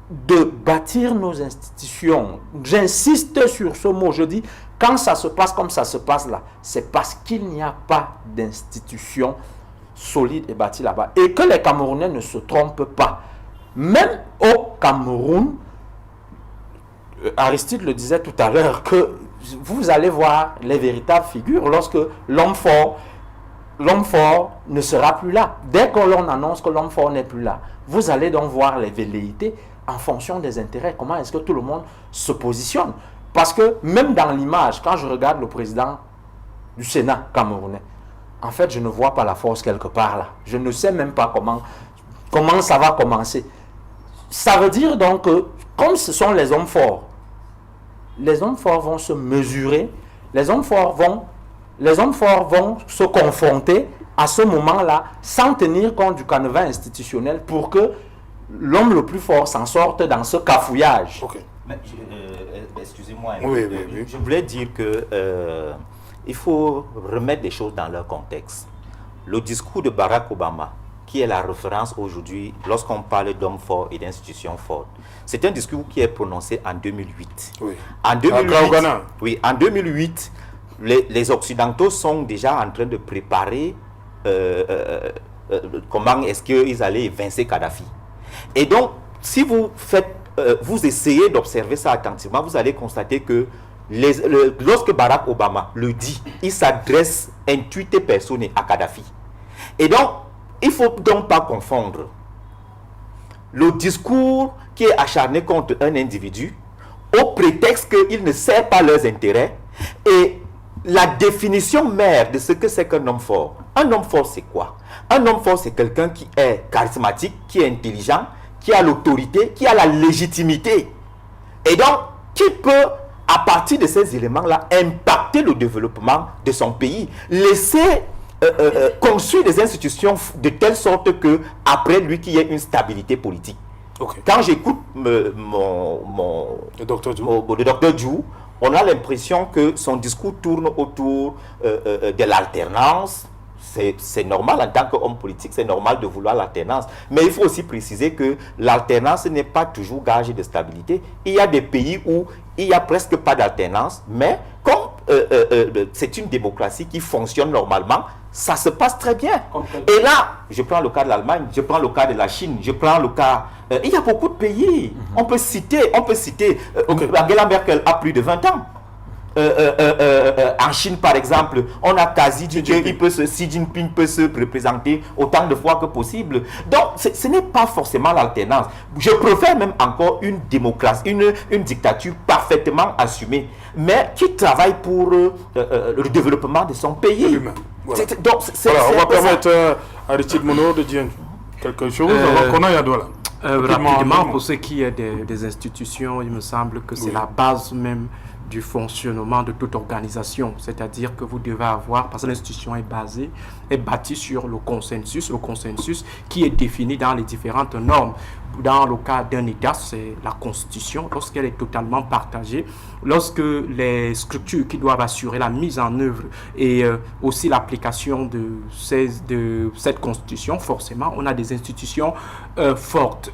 de bâtir nos institutions. J'insiste sur ce mot, je dis, quand ça se passe comme ça se passe là, c'est parce qu'il n'y a pas d'institution solide et bâtie là-bas. Et que les Camerounais ne se trompent pas. Même au Cameroun, Aristide le disait tout à l'heure, que vous allez voir les véritables figures lorsque l'homme fort ne sera plus là. Dès que l'on annonce que l'homme fort n'est plus là, vous allez donc voir les velléités en fonction des intérêts. Comment est-ce que tout le monde se positionne? Parce que même dans l'image, quand je regarde le président du Sénat camerounais, en fait, je ne vois pas la force quelque part là. Je ne sais même pas comment ça va commencer. Ça veut dire donc que, comme ce sont les hommes forts vont se mesurer, les hommes forts vont se confronter à ce moment-là sans tenir compte du canevas institutionnel pour que l'homme le plus fort s'en sorte dans ce cafouillage. Ok. Excusez-moi, Oui. je voulais dire que il faut remettre des choses dans leur contexte. Le discours de Barack Obama, qui est la référence aujourd'hui lorsqu'on parle d'hommes forts et d'institutions fortes, c'est un discours qui est prononcé en 2008. Oui. En 2008, au Ghana. oui, en 2008, les Occidentaux sont déjà en train de préparer comment est-ce qu'ils allaient évincer Kadhafi. Et donc, si vous essayez d'observer ça attentivement, vous allez constater que lorsque Barack Obama le dit, il s'adresse intuité personnée à Kadhafi. Et donc, il ne faut donc pas confondre le discours qui est acharné contre un individu au prétexte qu'il ne sert pas leurs intérêts et la définition mère de ce que c'est qu'un homme fort. Un homme fort, c'est quoi? Un homme fort, c'est quelqu'un qui est charismatique, qui est intelligent, qui a l'autorité, qui a la légitimité. Et donc, qui peut, à partir de ces éléments-là, impacter le développement de son pays. Laisser construire des institutions de telle sorte que, après lui, qu'il y ait une stabilité politique. Okay. Quand j'écoute le docteur Djou, on a l'impression que son discours tourne autour de l'alternance. C'est normal en tant qu'homme politique, c'est normal de vouloir l'alternance. Mais il faut aussi préciser que l'alternance n'est pas toujours gage de stabilité. Il y a des pays où il n'y a presque pas d'alternance, mais comme c'est une démocratie qui fonctionne normalement, ça se passe très bien. Et là, je prends le cas de l'Allemagne, je prends le cas de la Chine, je prends le cas... il y a beaucoup de pays. On peut citer Angela Merkel a plus de 20 ans. En Chine, par exemple, on a quasi dit que Xi Jinping peut se représenter autant de fois que possible. Donc, ce n'est pas forcément l'alternance. Je préfère même encore une démocratie, une dictature parfaitement assumée, mais qui travaille pour le développement de son pays. Voilà. On va permettre à Aristide Mono de dire quelque chose avant qu'on aille à Douala. Rapidement, pour ce qui est des institutions, il me semble que c'est la base même du fonctionnement de toute organisation. C'est-à-dire que vous devez avoir, parce que l'institution est bâtie sur le consensus qui est défini dans les différentes normes. Dans le cas d'un État, c'est la Constitution, lorsqu'elle est totalement partagée, lorsque les structures qui doivent assurer la mise en œuvre et aussi l'application de cette Constitution, forcément, on a des institutions fortes.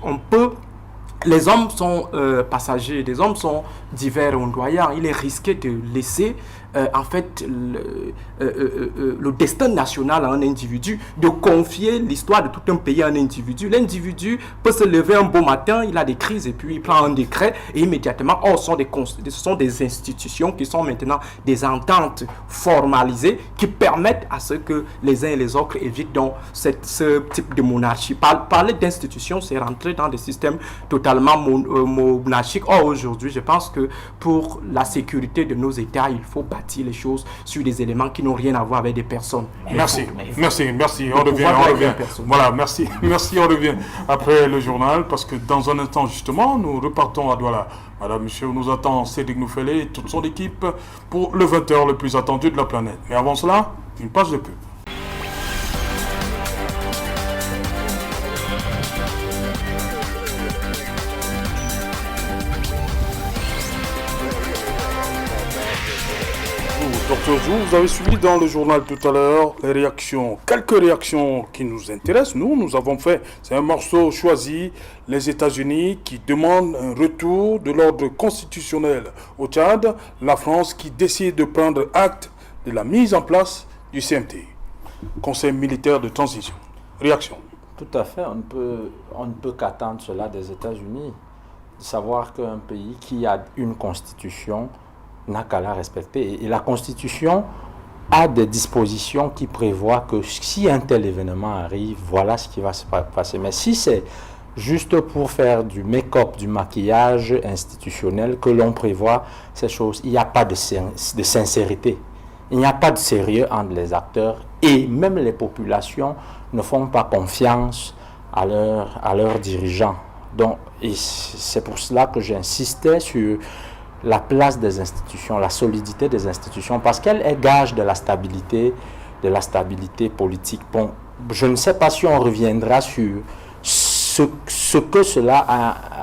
Les hommes sont passagers, les hommes sont divers et ondoyants. Il est risqué de laisser le destin national à un individu, de confier l'histoire de tout un pays à un individu. L'individu peut se lever un beau matin, il a des crises et puis il prend un décret et immédiatement, ce sont des institutions qui sont maintenant des ententes formalisées qui permettent à ce que les uns et les autres évitent donc ce type de monarchie. Parler d'institutions, c'est rentrer dans des systèmes totalement monarchiques. Or, aujourd'hui, je pense que pour la sécurité de nos États, il faut bâtir les choses sur des éléments qui n'ont rien à voir avec des personnes. Merci. On revient. Voilà, merci, on revient après le journal parce que dans un instant, justement, nous repartons à Douala. Madame, monsieur, nous attend Cédric Noufélé et toute son équipe pour le 20h le plus attendu de la planète. Mais avant cela, une page de pub. Docteur Jou, vous avez suivi dans le journal tout à l'heure les réactions, quelques réactions qui nous intéressent. Nous avons fait, c'est un morceau choisi, les États-Unis qui demandent un retour de l'ordre constitutionnel au Tchad, la France qui décide de prendre acte de la mise en place du CMT, Conseil militaire de transition. Réaction. Tout à fait, on ne peut qu'attendre cela des États-Unis, de savoir qu'un pays qui a une constitution n'a qu'à la respecter. Et la Constitution a des dispositions qui prévoient que si un tel événement arrive, voilà ce qui va se passer. Mais si c'est juste pour faire du make-up, du maquillage institutionnel que l'on prévoit ces choses, il n'y a pas de sincérité. Il n'y a pas de sérieux entre les acteurs et même les populations ne font pas confiance à leurs dirigeants. Donc, et c'est pour cela que j'insistais sur la place des institutions, la solidité des institutions, parce qu'elle est gage de la stabilité politique. Bon, je ne sais pas si on reviendra sur ce que cela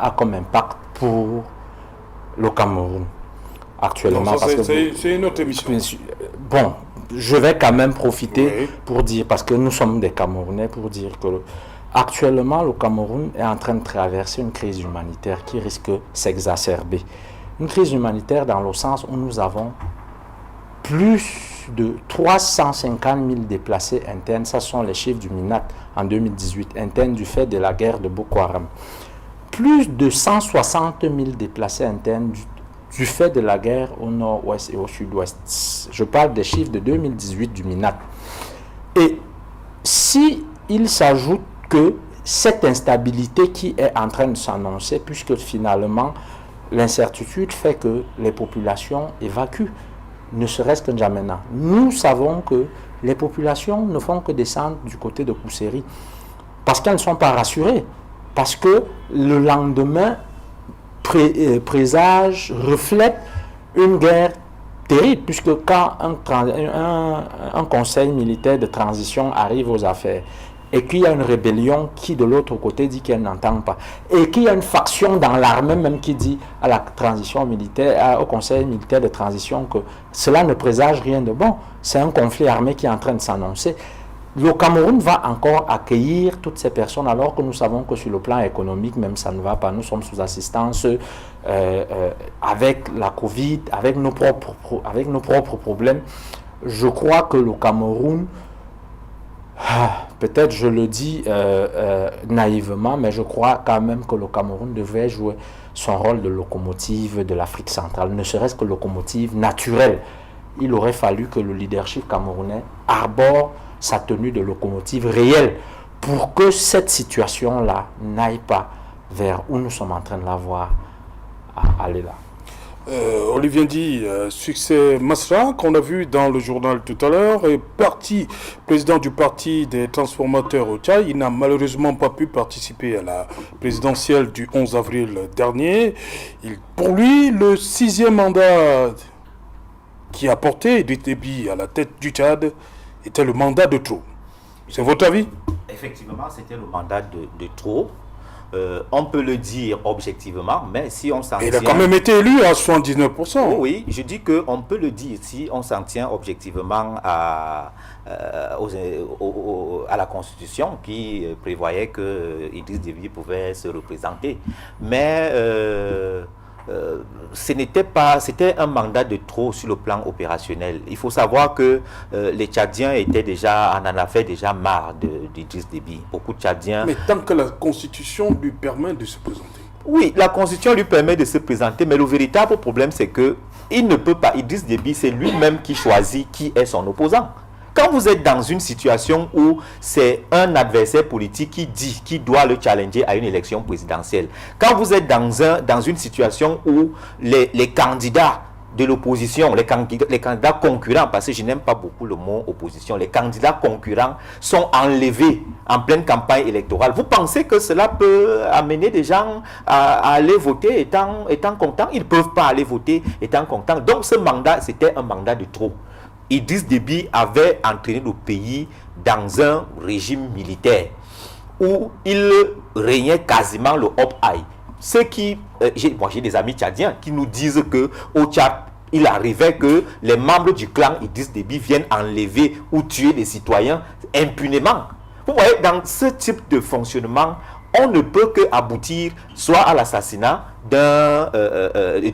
a comme impact pour le Cameroun actuellement. C'est une autre émission. Bon, je vais quand même profiter pour dire, parce que nous sommes des Camerounais, pour dire que actuellement le Cameroun est en train de traverser une crise humanitaire qui risque de s'exacerber. Une crise humanitaire dans le sens où nous avons plus de 350 000 déplacés internes, ça sont les chiffres du MINAT en 2018, internes du fait de la guerre de Boko Haram. Plus de 160 000 déplacés internes du fait de la guerre au nord-ouest et au sud-ouest. Je parle des chiffres de 2018 du MINAT. Et si il s'ajoute que cette instabilité qui est en train de s'annoncer, puisque finalement l'incertitude fait que les populations évacuent, ne serait-ce que N'Djamena. Nous savons que les populations ne font que descendre du côté de Kousséri parce qu'elles ne sont pas rassurées, parce que le lendemain présage, reflète une guerre terrible, puisque quand un conseil militaire de transition arrive aux affaires, et qu'il y a une rébellion qui de l'autre côté dit qu'elle n'entend pas, et qu'il y a une faction dans l'armée même qui dit à la transition militaire, au conseil militaire de transition que cela ne présage rien de bon, c'est un conflit armé qui est en train de s'annoncer. Le Cameroun va encore accueillir toutes ces personnes alors que nous savons que sur le plan économique même ça ne va pas, nous sommes sous assistance avec la Covid, avec nos propres problèmes. Je crois que le Cameroun, peut-être je le dis naïvement, mais je crois quand même que le Cameroun devrait jouer son rôle de locomotive de l'Afrique centrale, ne serait-ce que locomotive naturelle. Il aurait fallu que le leadership camerounais arbore sa tenue de locomotive réelle pour que cette situation-là n'aille pas vers où nous sommes en train de la voir aller là. Olivier dit succès Masra, qu'on a vu dans le journal tout à l'heure, est président du parti des transformateurs au Tchad. Il n'a malheureusement pas pu participer à la présidentielle du 11 avril dernier. Pour lui, le 6e mandat qui a porté Idriss Déby à la tête du Tchad était le mandat de trop. C'est votre avis? Effectivement, c'était le mandat de trop. On peut le dire objectivement, mais si on s'en tient... Il a quand même été élu à 79%. Oui, je dis qu'on peut le dire si on s'en tient objectivement à la Constitution qui prévoyait que Idriss Déby pouvait se représenter. Mais c'était un mandat de trop sur le plan opérationnel. Il faut savoir que les Tchadiens en avaient déjà marre d'Idriss Déby. Beaucoup de Tchadiens... Mais tant que la Constitution lui permet de se présenter. Oui, la Constitution lui permet de se présenter, mais le véritable problème, c'est que il ne peut pas. Idriss Déby, c'est lui-même qui choisit qui est son opposant. Quand vous êtes dans une situation où c'est un adversaire politique qui doit le challenger à une élection présidentielle, quand vous êtes dans une situation où les candidats de l'opposition, les candidats concurrents, parce que je n'aime pas beaucoup le mot opposition, les candidats concurrents sont enlevés en pleine campagne électorale, vous pensez que cela peut amener des gens à aller voter étant contents? Ils ne peuvent pas aller voter étant contents. Donc ce mandat, c'était un mandat de trop. Idriss Déby avait entraîné le pays dans un régime militaire où il régnait quasiment le hop-aïe. J'ai des amis tchadiens qui nous disent qu'au Tchad, il arrivait que les membres du clan Idriss Déby viennent enlever ou tuer des citoyens impunément. Vous voyez, dans ce type de fonctionnement, on ne peut qu'aboutir soit à l'assassinat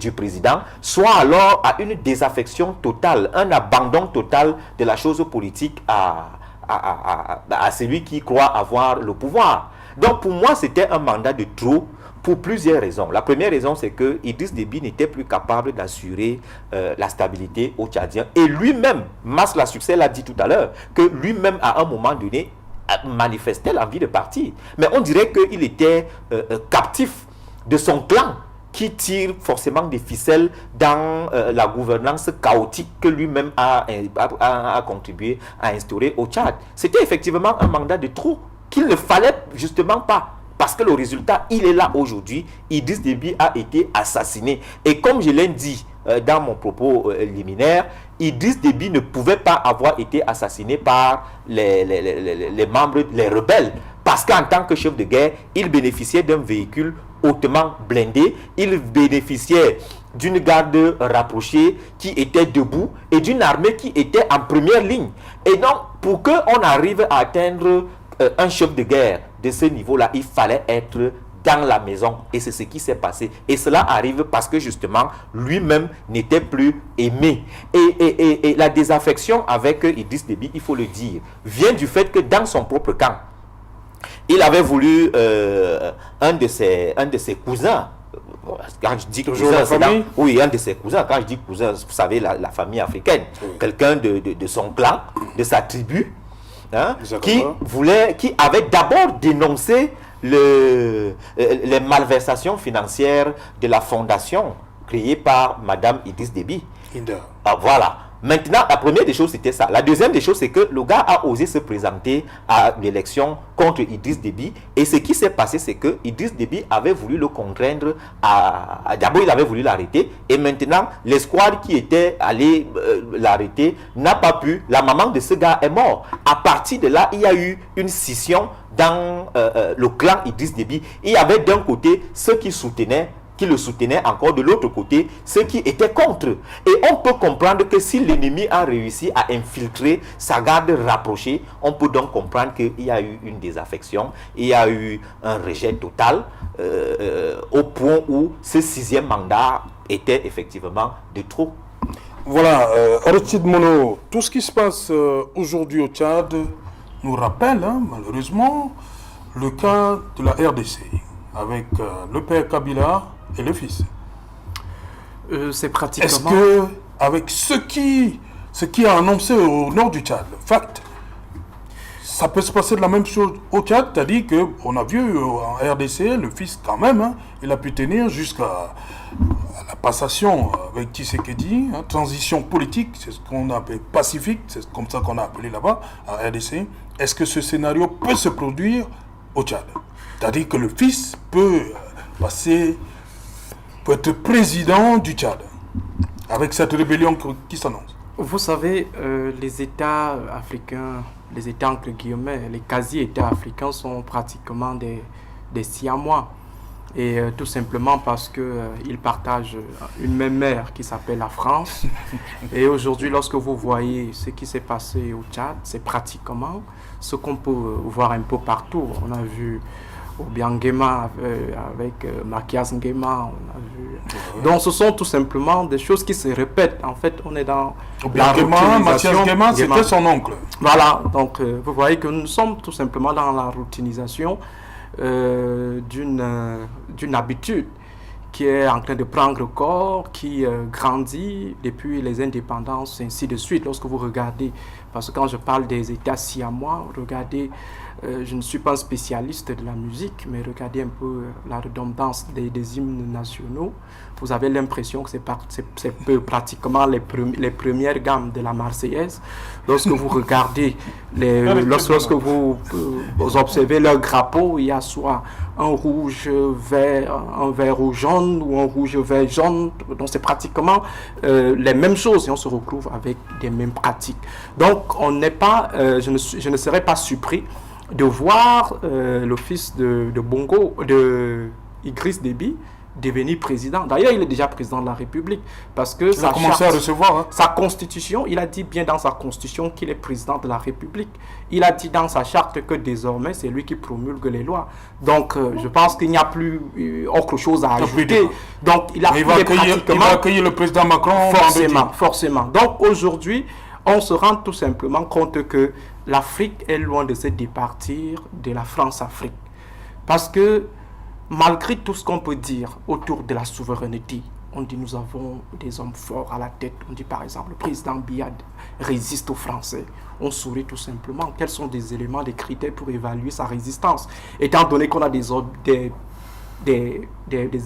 du président, soit alors à une désaffection totale, un abandon total de la chose politique à celui qui croit avoir le pouvoir. Donc pour moi, c'était un mandat de trop pour plusieurs raisons. La première raison, c'est que Idriss Déby n'était plus capable d'assurer la stabilité aux Tchadiens. Et lui-même, Masla Succès l'a dit tout à l'heure, que lui-même, à un moment donné, manifestait l'envie de partir. Mais on dirait qu'il était captif de son clan qui tire forcément des ficelles dans la gouvernance chaotique que lui-même a contribué à instaurer au Tchad. C'était effectivement un mandat de trop qu'il ne fallait justement pas. Parce que le résultat, il est là aujourd'hui. Idriss Déby a été assassiné. Et comme je l'ai dit dans mon propos liminaire, Idriss Déby ne pouvait pas avoir été assassiné par les membres, les rebelles. Parce qu'en tant que chef de guerre, il bénéficiait d'un véhicule hautement blindé. Il bénéficiait d'une garde rapprochée qui était debout et d'une armée qui était en première ligne. Et donc, pour qu'on arrive à atteindre un chef de guerre de ce niveau-là, il fallait être dans la maison. Et c'est ce qui s'est passé. Et cela arrive parce que justement, lui-même n'était plus aimé. Et la désaffection avec Idriss Déby, il faut le dire, vient du fait que dans son propre camp, il avait voulu un de ses cousins. Quand je dis cousin, oui, un de ses cousins. Quand je dis cousin, vous savez, la famille africaine, oui. Quelqu'un de son clan, de sa tribu, hein, qui avait d'abord dénoncé les malversations financières de la fondation créée par Madame Idriss Déby. Ah, voilà. Maintenant, la première des choses, c'était ça. La deuxième des choses, c'est que le gars a osé se présenter à l'élection contre Idriss Déby. Et ce qui s'est passé, c'est que Idriss Déby avait voulu le contraindre d'abord, il avait voulu l'arrêter. Et maintenant, l'escouade qui était allé l'arrêter n'a pas pu. La maman de ce gars est morte. À partir de là, il y a eu une scission dans le clan Idriss Déby. Il y avait d'un côté ceux qui le soutenaient encore, de l'autre côté ceux qui étaient contre. Et on peut comprendre que si l'ennemi a réussi à infiltrer sa garde rapprochée, on peut donc comprendre qu'il y a eu une désaffection, il y a eu un rejet total au point où ce 6e mandat était effectivement de trop. Voilà, Aristide Mono, tout ce qui se passe aujourd'hui au Tchad nous rappelle malheureusement le cas de la RDC avec le père Kabila et le fils. C'est pratiquement... Est-ce que, avec ce qui a annoncé au nord du Tchad, le fait, ça peut se passer de la même chose au Tchad, c'est-à-dire qu'on a vu en RDC, le fils quand même, il a pu tenir jusqu'à la passation avec Tshisekedi, transition politique, c'est ce qu'on appelle pacifique, c'est comme ça qu'on a appelé là-bas, à RDC. Est-ce que ce scénario peut se produire au Tchad? C'est-à-dire que le fils peut peut être président du Tchad, avec cette rébellion qui s'annonce. Vous savez, les États africains, les États entre guillemets, les quasi-États africains sont pratiquement des Siamois. Et tout simplement parce qu'ils partagent une même mère qui s'appelle la France. Et aujourd'hui, lorsque vous voyez ce qui s'est passé au Tchad, c'est pratiquement ce qu'on peut voir un peu partout. On a vu Obiang Nguema avec Mathias Nguema. Donc ce sont tout simplement des choses qui se répètent. En fait, on est dans Obiang Nguema, Mathias Nguema, c'était son oncle. Voilà, donc vous voyez que nous sommes tout simplement dans la routinisation d'une habitude qui est en train de prendre corps, qui grandit depuis les indépendances, ainsi de suite. Lorsque vous regardez, parce que quand je parle des États siamois, regardez, je ne suis pas un spécialiste de la musique, mais regardez un peu la redondance des hymnes nationaux. Vous avez l'impression que c'est pratiquement les premières gammes de la Marseillaise. Lorsque vous regardez, lorsque vous observez leur drapeau, il y a soit un rouge, vert, un vert ou jaune, ou un rouge, vert, jaune. Donc c'est pratiquement les mêmes choses et on se retrouve avec des mêmes pratiques. Donc on n'est pas, je ne serais pas surpris de voir le fils de Bongo, de Idriss Déby, devenir président. D'ailleurs, il est déjà président de la République parce que il a commencé à recevoir. Sa constitution, il a dit bien dans sa constitution qu'il est président de la République. Il a dit dans sa charte que désormais, c'est lui qui promulgue les lois. Donc, je pense qu'il n'y a plus autre chose à ajouter. Donc, il va accueillir le président Macron. Forcément. Donc, aujourd'hui, on se rend tout simplement compte que l'Afrique est loin de se départir de la France-Afrique. Parce que malgré tout ce qu'on peut dire autour de la souveraineté, on dit nous avons des hommes forts à la tête. On dit par exemple le président Biad résiste aux Français. On sourit tout simplement. Quels sont des éléments, des critères pour évaluer sa résistance? Étant donné qu'on a des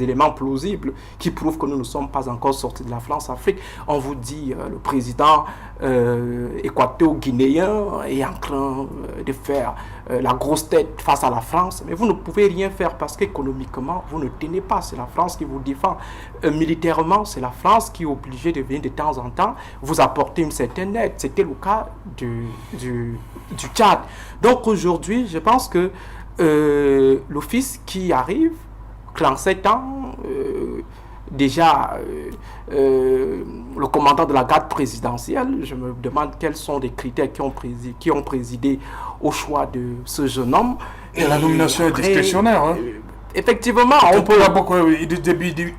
éléments plausibles qui prouvent que nous ne sommes pas encore sortis de la France-Afrique. On vous dit le président équato-guinéen est en train de faire la grosse tête face à la France, mais vous ne pouvez rien faire parce qu'économiquement, vous ne tenez pas. C'est la France qui vous défend. Militairement, c'est la France qui est obligée de venir de temps en temps vous apporter une certaine aide. C'était le cas du Tchad. Donc aujourd'hui, je pense que l'office qui arrive, en 7 ans, déjà le commandant de la garde présidentielle, je me demande quels sont les critères qui ont présidé au choix de ce jeune homme. Et la nomination est discrétionnaire. Effectivement, on peut...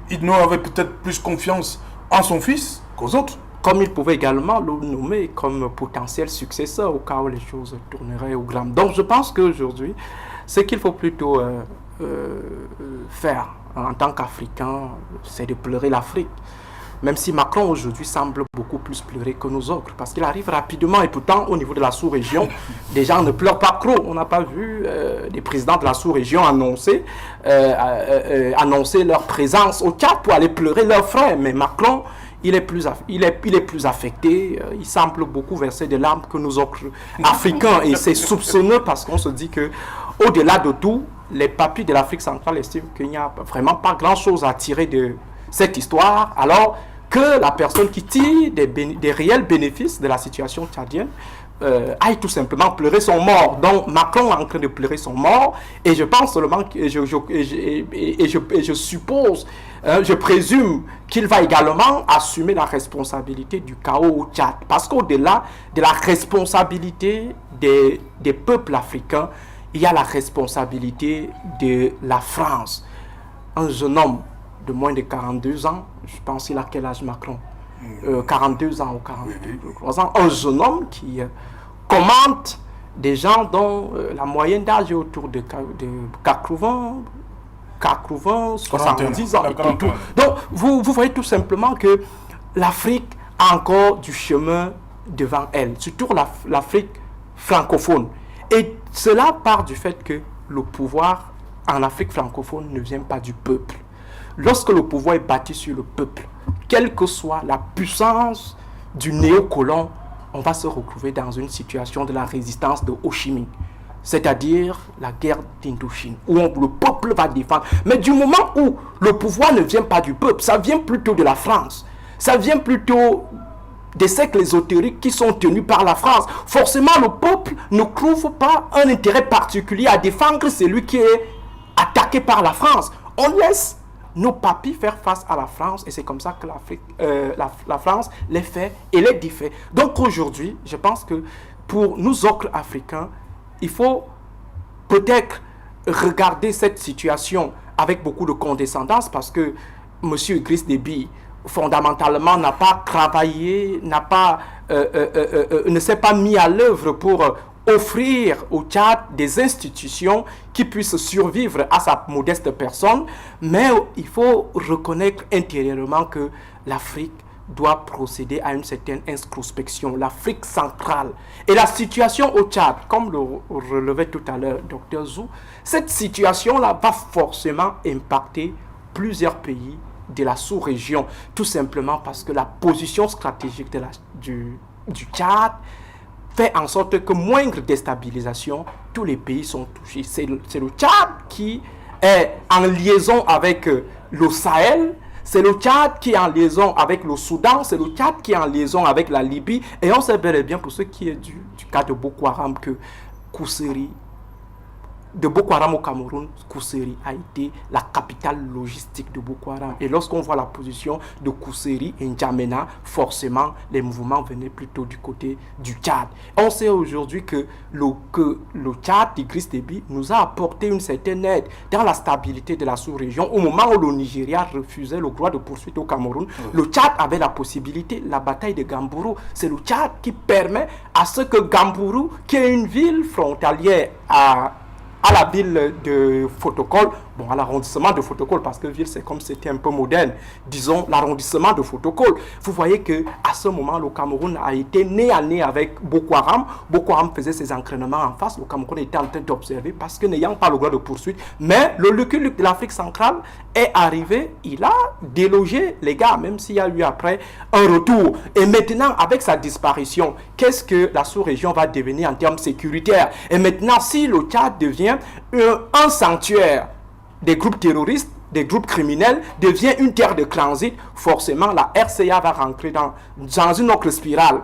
Il avait peut-être plus confiance en son fils qu'aux autres. Comme il pouvait également le nommer comme potentiel successeur au cas où les choses tourneraient au gramme. Donc je pense qu'aujourd'hui, ce qu'il faut plutôt faire en tant qu'Africain, c'est de pleurer l'Afrique. Même si Macron aujourd'hui semble beaucoup plus pleurer que nous autres, parce qu'il arrive rapidement et pourtant au niveau de la sous-région, les gens ne pleurent pas trop. On n'a pas vu des présidents de la sous-région annoncer leur présence au Tchad pour aller pleurer leurs frères. Mais Macron, il est plus affecté, il semble beaucoup verser des larmes que nous autres Africains. Et c'est soupçonneux parce qu'on se dit que au-delà de tout, les papis de l'Afrique centrale estiment qu'il n'y a vraiment pas grand-chose à tirer de cette histoire, alors que la personne qui tire des réels bénéfices de la situation tchadienne aille tout simplement pleurer son mort. Donc Macron est en train de pleurer son mort, et je pense seulement, je suppose, je présume qu'il va également assumer la responsabilité du chaos au Tchad. Parce qu'au-delà de la responsabilité des peuples africains, il y a la responsabilité de la France. Un jeune homme de moins de 42 ans, je pense qu'il a quel âge Macron 42 ans ou 43 ans. Un jeune homme qui commente des gens dont la moyenne d'âge est autour de 80, 70 ans. Et tout. Donc vous voyez tout simplement que l'Afrique a encore du chemin devant elle, surtout l'Afrique francophone. Et cela part du fait que le pouvoir en Afrique francophone ne vient pas du peuple. lorsque le pouvoir est bâti sur le peuple, quelle que soit la puissance du néocolon, on va se retrouver dans une situation de la résistance de Ho Chi Minh, c'est-à-dire la guerre d'Indochine, où le peuple va défendre. Mais du moment où le pouvoir ne vient pas du peuple, ça vient plutôt de la France, ça vient plutôt des cercles ésotériques qui sont tenus par la France. Forcément, le peuple ne trouve pas un intérêt particulier à défendre celui qui est attaqué par la France. On laisse nos papis faire face à la France et c'est comme ça que la France les fait et les défait. Donc aujourd'hui, je pense que pour nous autres Africains, il faut peut-être regarder cette situation avec beaucoup de condescendance parce que M. Idriss Déby, fondamentalement, n'a pas travaillé, ne s'est pas mis à l'œuvre pour offrir au Tchad des institutions qui puissent survivre à sa modeste personne, mais il faut reconnaître intérieurement que l'Afrique doit procéder à une certaine introspection, l'Afrique centrale. Et la situation au Tchad, comme le relevait tout à l'heure Dr Zou, cette situation-là va forcément impacter plusieurs pays de la sous-région, tout simplement parce que la position stratégique du Tchad fait en sorte que moindre déstabilisation, tous les pays sont touchés. C'est le Tchad qui est en liaison avec le Sahel, c'est le Tchad qui est en liaison avec le Soudan, c'est le Tchad qui est en liaison avec la Libye. Et on sait bel et bien, pour ce qui est du cas de Boko Haram, que Kousséri, de Boko Haram au Cameroun, Kousséri a été la capitale logistique de Boko Haram. Et lorsqu'on voit la position de Kousséri et N'Djamena, forcément, les mouvements venaient plutôt du côté du Tchad. On sait aujourd'hui que le Tchad, Idriss Déby, nous a apporté une certaine aide dans la stabilité de la sous-région. Au moment où le Nigeria refusait le droit de poursuite au Cameroun, le Tchad avait la possibilité, la bataille de Gambourou. C'est le Tchad qui permet à ce que Gambourou, qui est une ville frontalière à la ville de Fotokol, bon, à l'arrondissement de Fotokol, parce que ville, c'est comme c'était un peu moderne, disons l'arrondissement de Fotokol. Vous voyez que à ce moment, le Cameroun a été nez à nez avec Boko Haram. Boko Haram faisait ses entraînements en face. Le Cameroun était en train d'observer parce que n'ayant pas le droit de poursuite. Mais le Lucky-Luke de l'Afrique centrale est arrivé. Il a délogé les gars, même s'il y a eu après un retour. Et maintenant, avec sa disparition, qu'est-ce que la sous-région va devenir en termes sécuritaires? Et maintenant, si le Tchad devient un sanctuaire des groupes terroristes, des groupes criminels, devient une terre de transit, forcément la RCA va rentrer dans une autre spirale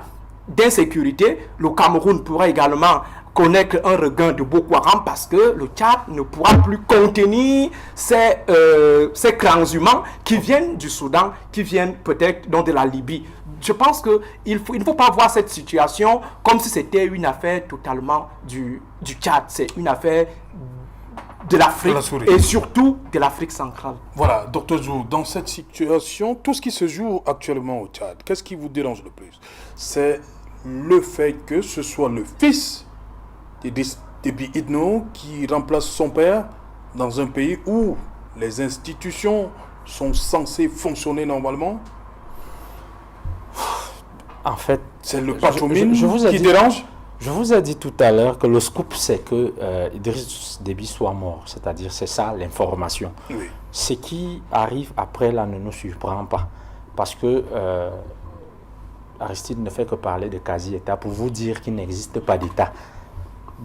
d'insécurité. Le Cameroun pourra également connaître un regain de Boko Haram parce que le Tchad ne pourra plus contenir ces transhumants qui viennent du Soudan, qui viennent peut-être de la Libye. Je pense qu'il ne faut pas voir cette situation comme si c'était une affaire totalement du Tchad. C'est une affaire de l'Afrique et surtout de l'Afrique centrale. Voilà, Dr Zou, dans cette situation, tout ce qui se joue actuellement au Tchad, qu'est-ce qui vous dérange le plus? C'est le fait que ce soit le fils d'Idriss Déby Itno qui remplace son père dans un pays où les institutions sont censées fonctionner normalement. En fait, c'est le patronyme qui dérange. Je vous ai dit tout à l'heure que le scoop, c'est que Idriss Déby soit mort. C'est-à-dire, c'est ça l'information. Oui. Ce qui arrive après, là, ne nous surprend pas. Parce que Aristide ne fait que parler de quasi-État pour vous dire qu'il n'existe pas d'État.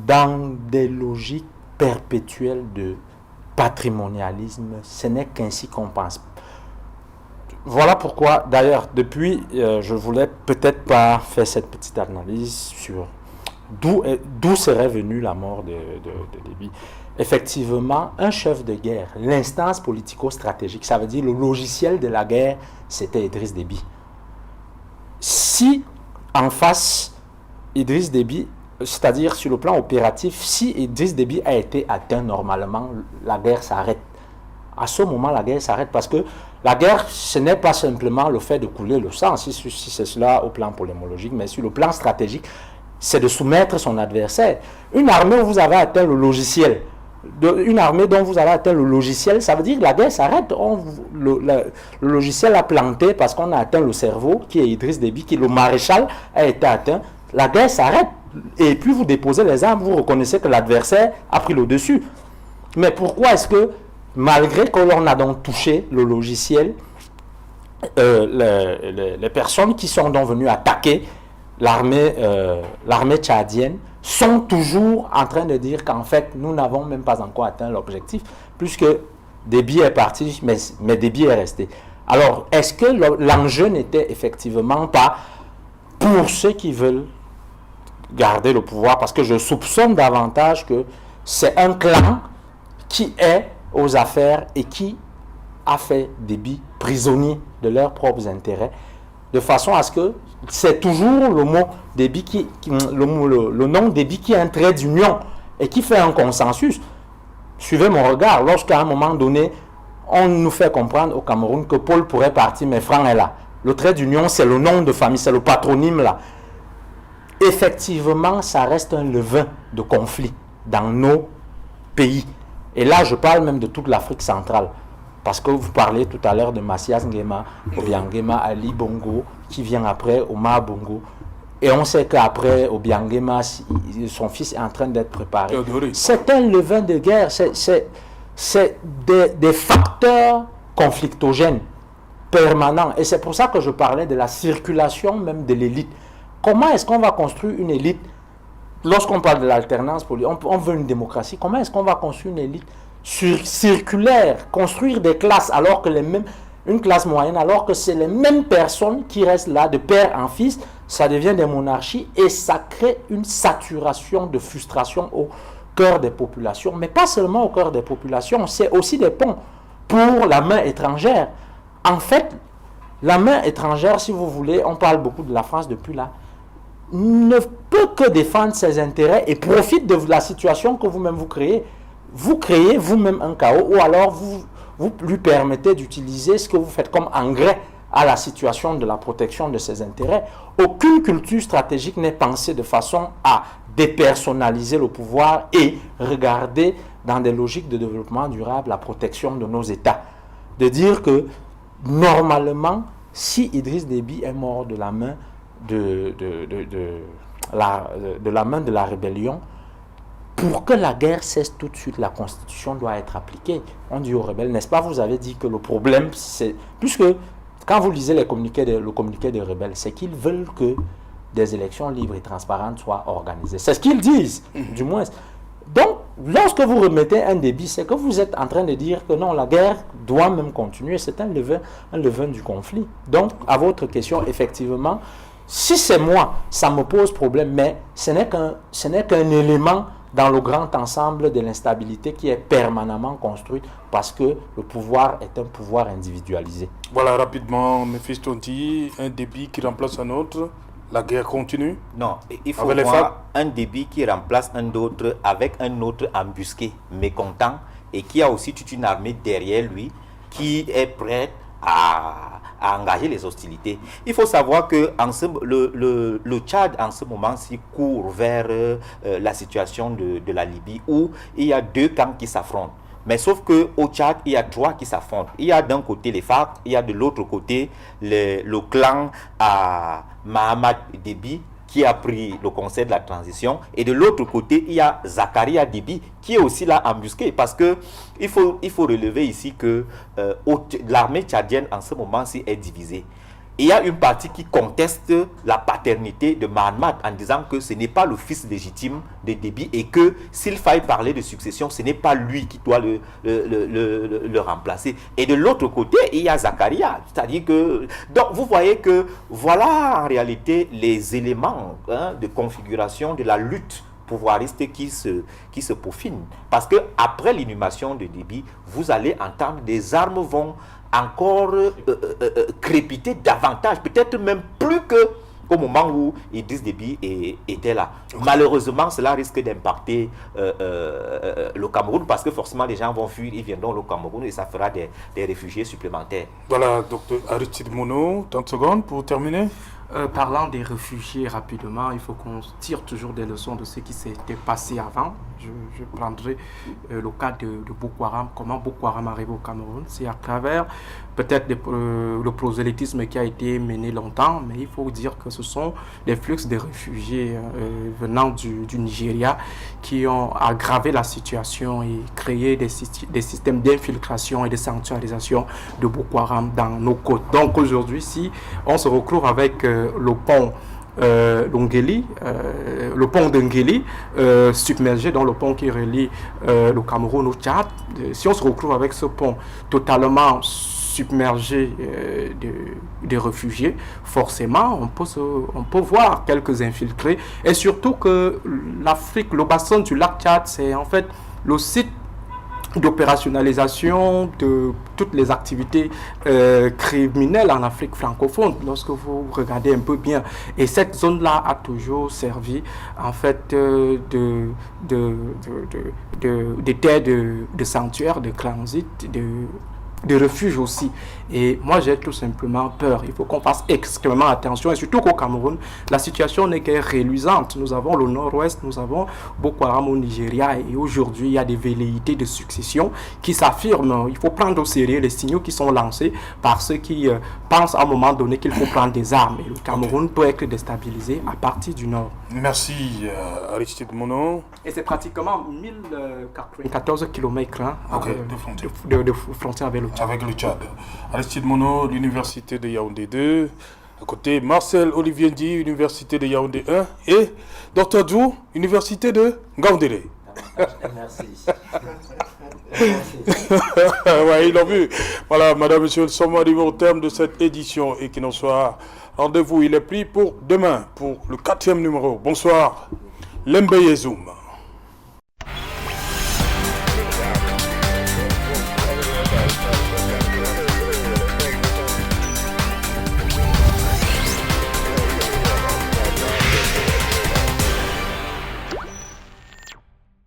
Dans des logiques perpétuelles de patrimonialisme, ce n'est qu'ainsi qu'on pense. Voilà pourquoi, d'ailleurs, depuis, je voulais peut-être pas faire cette petite analyse sur d'où serait venue la mort de Déby. Effectivement, un chef de guerre, l'instance politico-stratégique, ça veut dire le logiciel de la guerre, c'était Idriss Déby. Si en face, Idriss Déby, c'est-à-dire sur le plan opératif, si Idriss Déby a été atteint normalement, la guerre s'arrête. À ce moment, la guerre s'arrête parce que la guerre, ce n'est pas simplement le fait de couler le sang, si c'est cela au plan polémologique, mais sur le plan stratégique, c'est de soumettre son adversaire. Une armée où vous avez atteint le logiciel, une armée dont vous avez atteint le logiciel, ça veut dire que la guerre s'arrête. Le logiciel a planté parce qu'on a atteint le cerveau, qui est Idriss Déby, qui le maréchal a été atteint. La guerre s'arrête. Et puis vous déposez les armes, vous reconnaissez que l'adversaire a pris le dessus. Mais pourquoi est-ce que malgré que l'on a donc touché le logiciel, les personnes qui sont donc venues attaquer l'armée tchadienne sont toujours en train de dire qu'en fait, nous n'avons même pas encore atteint l'objectif, puisque Déby est parti, mais Déby est resté. Alors, est-ce que l'enjeu n'était effectivement pas pour ceux qui veulent garder le pouvoir, parce que je soupçonne davantage que c'est un clan qui est aux affaires et qui a fait Déby prisonnier de leurs propres intérêts, de façon à ce que c'est toujours le mot Déby le nom Déby qui est un trait d'union et qui fait un consensus. Suivez mon regard, lorsqu'à un moment donné, on nous fait comprendre au Cameroun que Paul pourrait partir, mais Franck est là. Le trait d'union, c'est le nom de famille, c'est le patronyme là. Effectivement, ça reste un levain de conflit dans nos pays. Et là, je parle même de toute l'Afrique centrale. Parce que vous parlez tout à l'heure de Massias Nguema, Obiangema Ali Bongo, qui vient après Omar Bongo. Et on sait qu'après Obiangema, son fils est en train d'être préparé. C'est un levain de guerre, c'est des facteurs conflictogènes permanents. Et c'est pour ça que je parlais de la circulation même de l'élite. Comment est-ce qu'on va construire une élite? Lorsqu'on parle de l'alternance politique, on veut une démocratie. Comment est-ce qu'on va construire une élite circulaire, construire des classes alors que une classe moyenne, alors que c'est les mêmes personnes qui restent là de père en fils? Ça devient des monarchies et ça crée une saturation de frustration au cœur des populations, mais pas seulement au cœur des populations, c'est aussi des ponts pour la main étrangère. En fait, la main étrangère, si vous voulez, on parle beaucoup de la France depuis là, ne peut que défendre ses intérêts et profite de la situation que vous-même vous créez. Vous créez vous-même un chaos ou alors vous lui permettez d'utiliser ce que vous faites comme engrais à la situation de la protection de ses intérêts. Aucune culture stratégique n'est pensée de façon à dépersonnaliser le pouvoir et regarder dans des logiques de développement durable la protection de nos États. De dire que normalement, si Idriss Déby est mort de la main de la rébellion, pour que la guerre cesse tout de suite, la Constitution doit être appliquée. On dit aux rebelles, n'est-ce pas? Vous avez dit que le problème, c'est... Puisque quand vous lisez le communiqué des rebelles, c'est qu'ils veulent que des élections libres et transparentes soient organisées. C'est ce qu'ils disent, du moins. Donc, lorsque vous remettez un Déby, c'est que vous êtes en train de dire que non, la guerre doit même continuer. C'est un levain du conflit. Donc, à votre question, effectivement, si c'est moi, ça me pose problème, mais ce n'est qu'un élément dans le grand ensemble de l'instabilité qui est permanemment construite parce que le pouvoir est un pouvoir individualisé. Voilà, rapidement, Mephistonti, un Déby qui remplace un autre, la guerre continue? Non, il faut voir un Déby qui remplace un autre avec un autre embusqué, mécontent, et qui a aussi toute une armée derrière lui qui est prête à engager les hostilités. Il faut savoir que le Tchad, en ce moment-ci, court vers la situation de la Libye, où il y a deux camps qui s'affrontent. Mais sauf qu'au Tchad, il y a trois qui s'affrontent. Il y a d'un côté les FARC, il y a de l'autre côté le clan à Mahamat Déby, qui a pris le conseil de la transition, et de l'autre côté, il y a Zakaria Déby, qui est aussi là embusqué, parce que il faut relever ici que l'armée tchadienne en ce moment-ci est divisée. Il y a une partie qui conteste la paternité de Mahamat en disant que ce n'est pas le fils légitime de Déby et que s'il faille parler de succession, ce n'est pas lui qui doit le remplacer. Et de l'autre côté, il y a Zakaria. C'est-à-dire que... Donc, vous voyez que voilà en réalité les éléments de configuration de la lutte pouvoiriste qui se peaufine. Parce que après l'inhumation de Déby, vous allez entendre des armes vont encore crépiter davantage, peut-être même plus qu'au moment où Idriss Déby était là. Malheureusement, cela risque d'impacter le Cameroun parce que forcément les gens vont fuir, ils viendront au Cameroun et ça fera des réfugiés supplémentaires. Voilà, docteur Aristide Mono, 30 secondes pour terminer. Parlant des réfugiés rapidement, il faut qu'on tire toujours des leçons de ce qui s'était passé avant. je prendrai le cas de Boko Haram. Comment Boko Haram arrive au Cameroun? C'est à travers peut-être le prosélytisme qui a été mené longtemps, mais il faut dire que ce sont les flux de réfugiés venant du Nigeria qui ont aggravé la situation et créé des systèmes d'infiltration et de sanctuarisation de Boko Haram dans nos côtes. Donc aujourd'hui, si on se retrouve avec le pont le pont d'Ngeli submergé dans le pont qui relie le Cameroun au Tchad, si on se retrouve avec ce pont totalement submergé de réfugiés, forcément on peut voir quelques infiltrés, et surtout que l'Afrique, le bassin du lac Tchad, c'est en fait le site d'opérationnalisation de toutes les activités criminelles en Afrique francophone, lorsque vous regardez un peu bien. Et cette zone-là a toujours servi en fait de terre de sanctuaire, de transit, de refuge aussi. Et moi, j'ai tout simplement peur. Il faut qu'on fasse extrêmement attention. Et surtout qu'au Cameroun, la situation n'est que reluisante. Nous avons le nord-ouest, nous avons Boko Haram au Nigeria. Et aujourd'hui, il y a des velléités de succession qui s'affirment. Il faut prendre au sérieux les signaux qui sont lancés par ceux qui pensent à un moment donné qu'il faut prendre des armes. Et le Cameroun peut être déstabilisé à partir du nord. Merci, Aristide Mono. Et c'est pratiquement 1094 km de frontière avec le Tchad. Avec le Tchad. Aristide Mono, l'université de Yaoundé 2. À côté, Marcel Olivier Ndi, université de Yaoundé 1. Et Dr Djou, université de Ngaoundéré. Merci. Ouais, ils l'ont vu. Voilà, madame, monsieur, nous sommes arrivés au terme de cette édition et qu'il en soit. Rendez-vous, il est pris pour demain, pour le 4e numéro. Bonsoir, Lembe Yezoum.